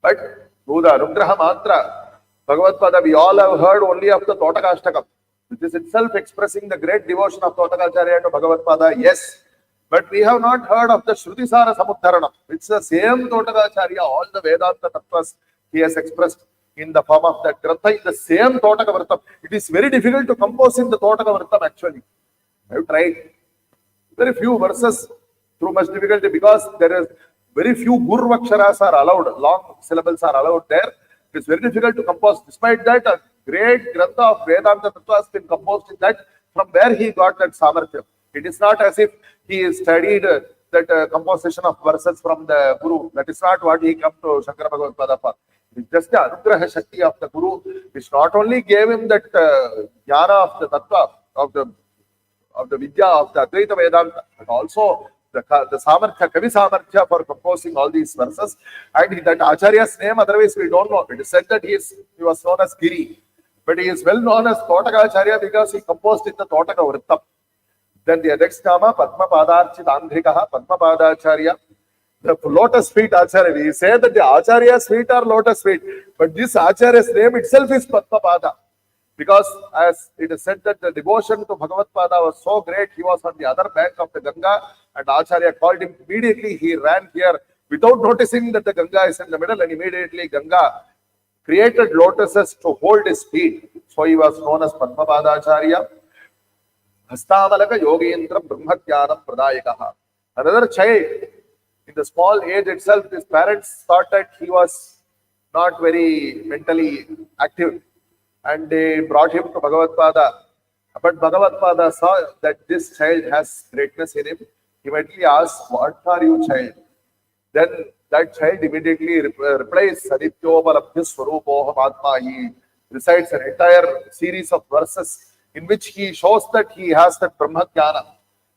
But through the Anugraha Mantra, Bhagavatpada, we all have heard only of the Totakashtakam, which is itself expressing the great devotion of Totakacharya to Bhagavatpada, yes. But we have not heard of the Shrutisara Samudharanam. It's the same Totakacharya, all the Vedanta Tattvas he has expressed in the form of that Grantha, in the same Totaka Vartam. It is very difficult to compose in the Totaka Vartam actually. I have tried. Very few verses through much difficulty because there is very few Gurvaksharas are allowed, long syllables are allowed there. It is very difficult to compose. Despite that, a great Grantha of Vedanta Tattva has been composed in that, from where he got that Samarthya. It is not as if he studied that composition of verses from the Guru. That is not what he came to Shankara Bhagavatpāda for. It is just the Anugraha Shakti of the Guru, which not only gave him that jnana of the Tattva, of the Vidya, of the Advaita Vedanta, but also the Samarthya, Kavi Samarthya for composing all these verses. And that Acharya's name, otherwise we don't know. It is said that he was known as Giri, but he is well known as Totaka Acharya because he composed in the Totaka Vrittam. Then the next nama, Padma Padarchit Andhrikaha, Padma Padacharya, the lotus feet Acharya. We say that the Acharya's feet are lotus feet, but this Acharya's name itself is Padma Pada. Because as it is said that the devotion to Bhagavatpada was so great, he was on the other bank of the Ganga and Acharya called him. Immediately he ran here without noticing that the Ganga is in the middle, and immediately Ganga created lotuses to hold his feet. So he was known as Padma Padacharya. Hastamalaka Yogindra Brahmajnanam Pradayakaha. Another child, in the small age itself, his parents thought that he was not very mentally active, and they brought him to Bhagavatpada. But Bhagavatpada saw that this child has greatness in him. He immediately asked, "What are you, child?" Then that child immediately replies, Sadityobalabdhi Swarupoham Atma. He recites an entire series of verses in which he shows that he has that Brahmajnana.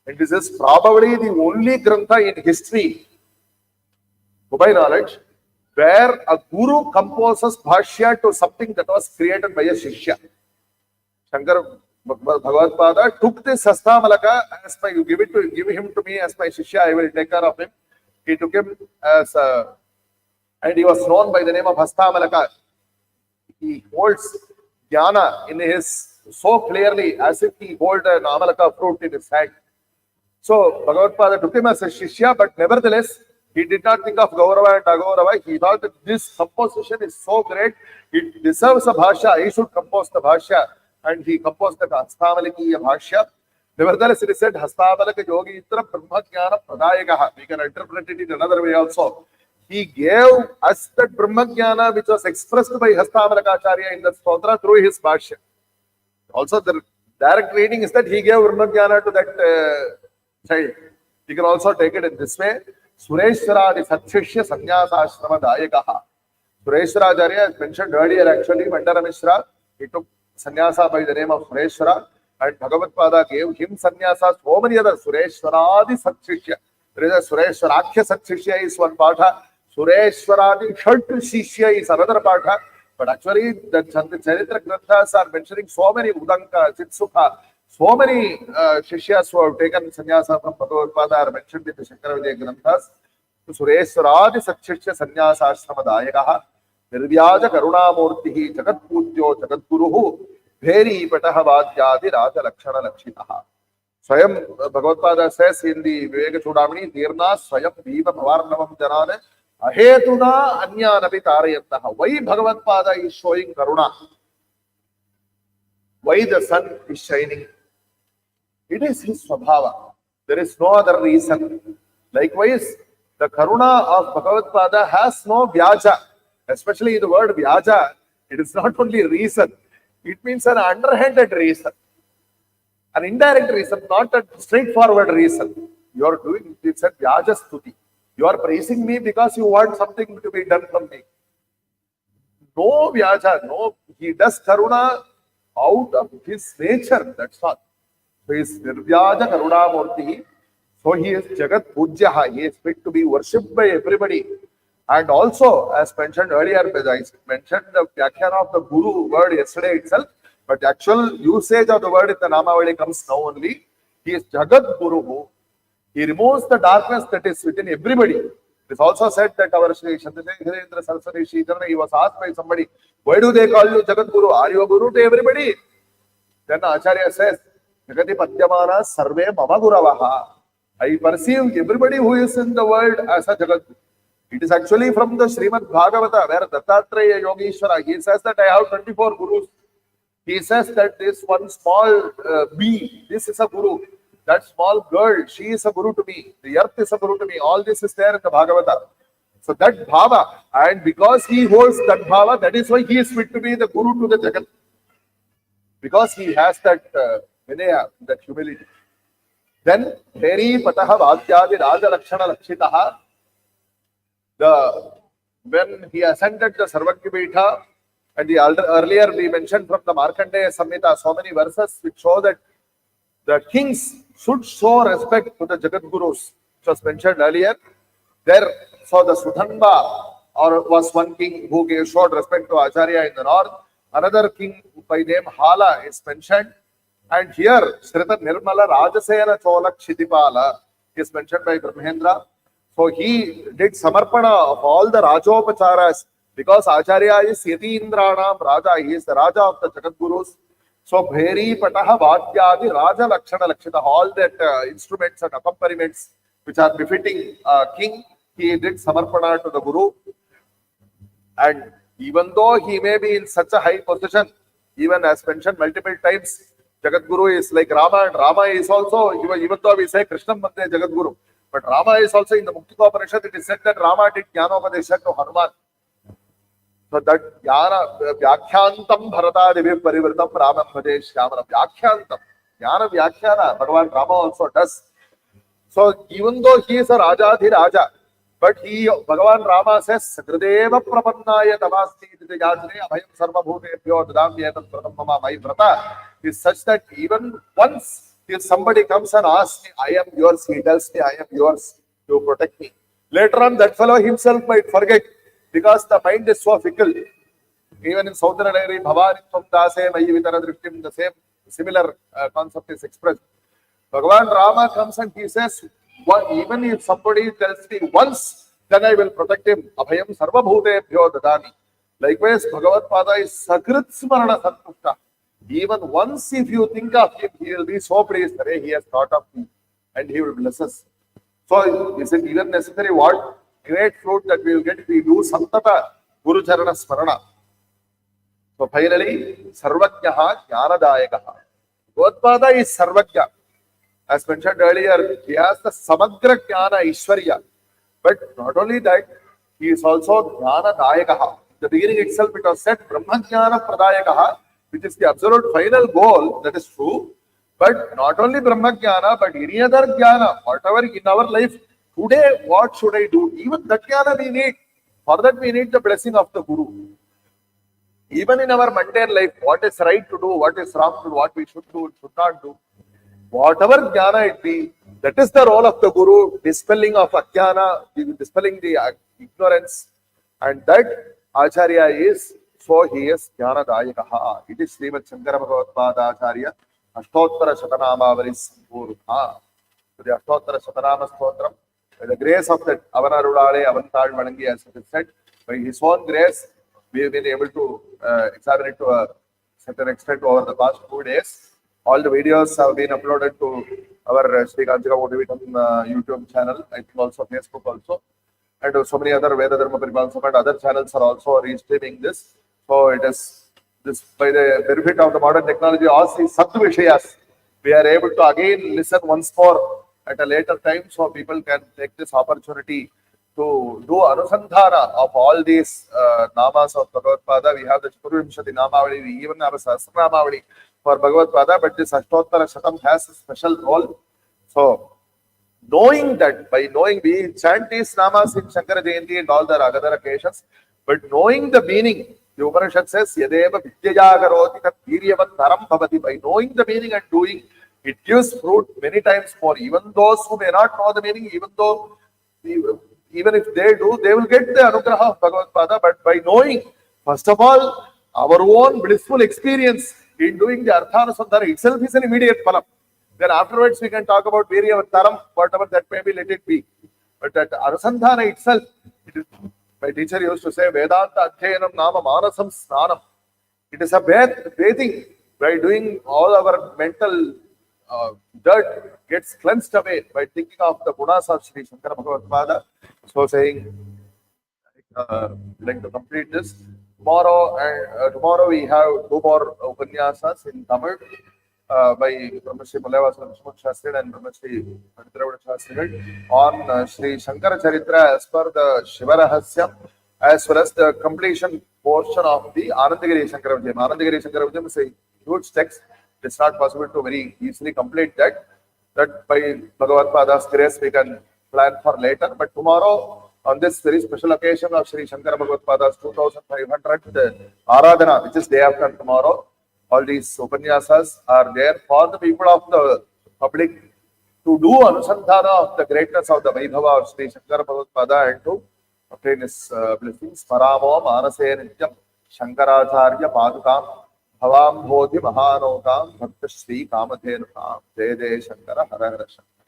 And this is probably the only Grantha in history, to my knowledge, where a Guru composes Bhashya to something that was created by a Shishya. Shankara Bhagavatpada took this Hastamalaka as my, give him to me as my Shishya, I will take care of him. He took him as and he was known by the name of Hastamalaka. He holds Jnana in his so clearly as if he holds an Amalaka fruit in his hand. So Bhagavatpada took him as a Shishya, but nevertheless, he did not think of Gaurava and Agaurava. He thought that this composition is so great, it deserves a Bhashya. He should compose the Bhashya. And he composed the Hastamalikiya Bhashya. Nevertheless, it is said, Hastamalaka Yogitra Brahmajnana Pradayakaha. We can interpret it in another way also. He gave us that Brahmajnana which was expressed by Hastamalakacharya in the Stotra through his Bhashya. Also, the direct reading is that he gave Brahmajnana to that child. You can also take it in this way. Sureshwaradi Satshishya Sannyasa Ashrama Dayakaha. Sureshwaracharya is mentioned earlier actually, Mandara Mishra. He took sannyasa by the name of Sureshwara, and Bhagavatpada gave him sannyasa. So many other Sureshwaradi Satshishya. There is a Sureshwarakhya Satshishya is one partha. Sureshwaradi Shat Shishya is another partha. But actually, the Charitra Granthas are mentioning so many Udanka, Chitsukha, so many Shishyas who have taken sannyasa from Bhagavatpada are mentioned in the Shankara Vidya Granthas. Sureshwaradi Satshishya Sannyasa Ashrama Dayakaha. Nirvyaja Karunamurtihi Jagat Pujyo Jagat Guruhu Bheri Pataha Vadyadi Raja Lakshana Lakshitaha. Swayam Bhagavatpada says in the Viveka Chudamani, Dirna Swayam Viva Bhavarnavam Janane Ahetuna Anyanapi Tarayantaha. Why Bhagavatpada is showing Karuna? Why the sun is shining? It is his Swabhava. There is no other reason. Likewise, the Karuna of Bhagavatpada has no Vyaja. Especially the word Vyaja, it is not only reason, it means an underhanded reason. An indirect reason, not a straightforward reason. You are doing, it's a vyaja stuti. You are praising me because you want something to be done from me. No vyaja, no, he does karuna out of his nature, that's all. So he is nirvyaja karuna murti. So he is jagat pujyaha, he is fit to be worshipped by everybody. And also, as mentioned earlier, I mentioned the Vyakhyan of the Guru word yesterday itself, but the actual usage of the word in the Namavali comes now only. He is Jagat Guru. He removes the darkness that is within everybody. It is also said that our Shri Shankara Saraswati Shri Shankara, he was asked by somebody, why do they call you Jagat Guru? Are you a Guru to everybody? Then Acharya says, Jagati Padyamana Sarve Mama Guravaha. I perceive everybody who is in the world as a Jagat Guru. It is actually from the Srimad Bhagavata, where Dattatreya Yogeshwara, he says that I have 24 gurus. He says that this one small bee, this is a guru. That small girl, she is a guru to me. The earth is a guru to me. All this is there in the Bhagavata. So that bhava, and because he holds that bhava, that is why he is fit to be the guru to the Jagat. Because he has that vinaya, that humility. Then, Heri Pataha Vadyadi Raja Lakshana Lakshitaha. When he ascended the Sarvagya and earlier we mentioned from the Markandeya Samhita so many verses which show that the kings should show respect to the Jagat Gurus, which was mentioned earlier. There, so the Sudhanva was one king who showed respect to Acharya in the north. Another king by name Hala is mentioned. And here, Shrita Nirmala Rajasena Chola Kshitipala is mentioned by Brahmendra. So he did samarpana of all the Rajopacharas because Acharya is Yati Indranam Raja, he is the Raja of the Jagat Gurus. So Bheri Pataha Vadyadi Raja Lakshana Lakshita, all that instruments and accompaniments which are befitting king, he did samarpana to the Guru. And even though he may be in such a high position, even as mentioned multiple times, Jagat Guru is like Rama, and Rama is also, even though we say Krishna Mande Jagat Guru, but Rama is also in the Muktika Upanishad, it is said that Rama did Jnanopadesha to Hanuman. So that Jnana Vyakhyantam Bharata Divi Parivritam Ramam Bhadesh Shyamana Vyakhyantam. Jnana Vyakhyana, Bhagavan Rama also does. So even though he is a Raja Adhi Raja, but Bhagavan Rama says, Sagradeva Prapannaya Tavasti Yajne Abhayam Sarva Bhutebhyo Dadamyetat Pratam Mama Mai Vrata is such that even once if somebody comes and asks me, I am yours, he tells me, I am yours, to protect me. Later on, that fellow himself might forget because the mind is so fickle. Even in Saudara Diary, Bhavani Dase, Mayi Vitara Driftim, the same similar concept is expressed. Bhagavan Rama comes and he says, even if somebody tells me once, then I will protect him. Abhayam Sarva Bhutebhyo Dadami. Likewise, Bhagavatpāda is Sakrit Smarana Santushta. Even once if you think of him, he will be so pleased that he has thought of me and he will bless us. So is it even necessary what great fruit that we will get if we do Santata Guru Charana Smarana? So finally, Sarvajnaha Jnanadayakaha. Bhagavatpāda is Sarvajna. As mentioned earlier, he has the Samagra Jnana Ishwarya. But not only that, he is also Jnanadayakaha. In the beginning itself, it was said Brahmajnana Pradayakaha, which is the absolute final goal, that is true. But not only Brahma Jnana, but any other Jnana, whatever in our life, today what should I do? Even that Jnana we need. For that we need the blessing of the Guru. Even in our mundane life, what is right to do, what is wrong to do, what we should do, should not do. Whatever Jnana it be, that is the role of the Guru, dispelling of Ajnana, dispelling the ignorance. And that Acharya is, so he is Jnanadayakaha. It is Srimad Shankara Bhagavatpāda Acharya Ashtottara Shatanamavali Sampurna. So the Ashtottara Shatanama Stotram, by the grace of that Avanarudale Avantal Vadangi, as it is said, by his own grace, we have been able to examine it to a certain extent over the past 2 days. All the videos have been uploaded to our Shri Kanchika Motivitam YouTube channel, I think also Facebook also. And so many other Veda Dharma Paripalsam and other channels are also restreaming this. So it is this by the benefit of the modern technology, all these Sattva-Vishayas, we are able to again listen once more at a later time, so people can take this opportunity to do Anusandhana of all these namas of Bhagavatpāda. We have the Chaturvimshati Namavali, we even have a Sahasranamavali. for Bhagavatpāda, but this Ashtottara Shatam has a special role. So, knowing that, by knowing, we chant these namas in Shankara Jayanti and all the other occasions, but knowing the meaning, the Upanishad says, Yadeva Vidyaya tat Viryavat Taram Bhavati. By knowing the meaning and doing, it gives fruit many times more. Even those who may not know the meaning, even if they do, they will get the anugraha of Bhagavatpāda. But by knowing, first of all, our own blissful experience in doing the Arthanusandhara itself is an immediate phalam. Then afterwards we can talk about Viryavat whatever that may be, let it be. But that Anusandhana itself, my teacher used to say, Vedanta Adhyayanam Nama Manasam Snanam. It is a bathing. By doing all our mental dirt gets cleansed away by thinking of the gunas of Shri Shankara Bhagavatpāda. So saying, like to complete this, tomorrow we have 2 more Upanyasas in Tamil by Brahmashri Shastri and Brahmashri Shastri on Shri Shankara Charitra as per the Shivarahasya, as well as the completion portion of the Anandagiri Shankara Vijayam. Anandagiri Shankara Vijayam is a huge text. It's not possible to very easily complete that. That by Bhagavatpāda's grace we can plan for later. But tomorrow, on this very special occasion of Shri Shankara Bhagavatpāda's 2500th Aradhana, which is day after tomorrow, all these Upanyasas are there for the people of the public to do Anusandhana of the greatness of the Vaibhava of Shri Shankara Bhagavatpāda and to obtain his blessings. Paramo Manase Nityam Shankaracharya Padukam Bhavam Bodhi Mahanokam Bhakta Shri Kamadhenukam Jai Jai Shankara Hara Hara Shankara.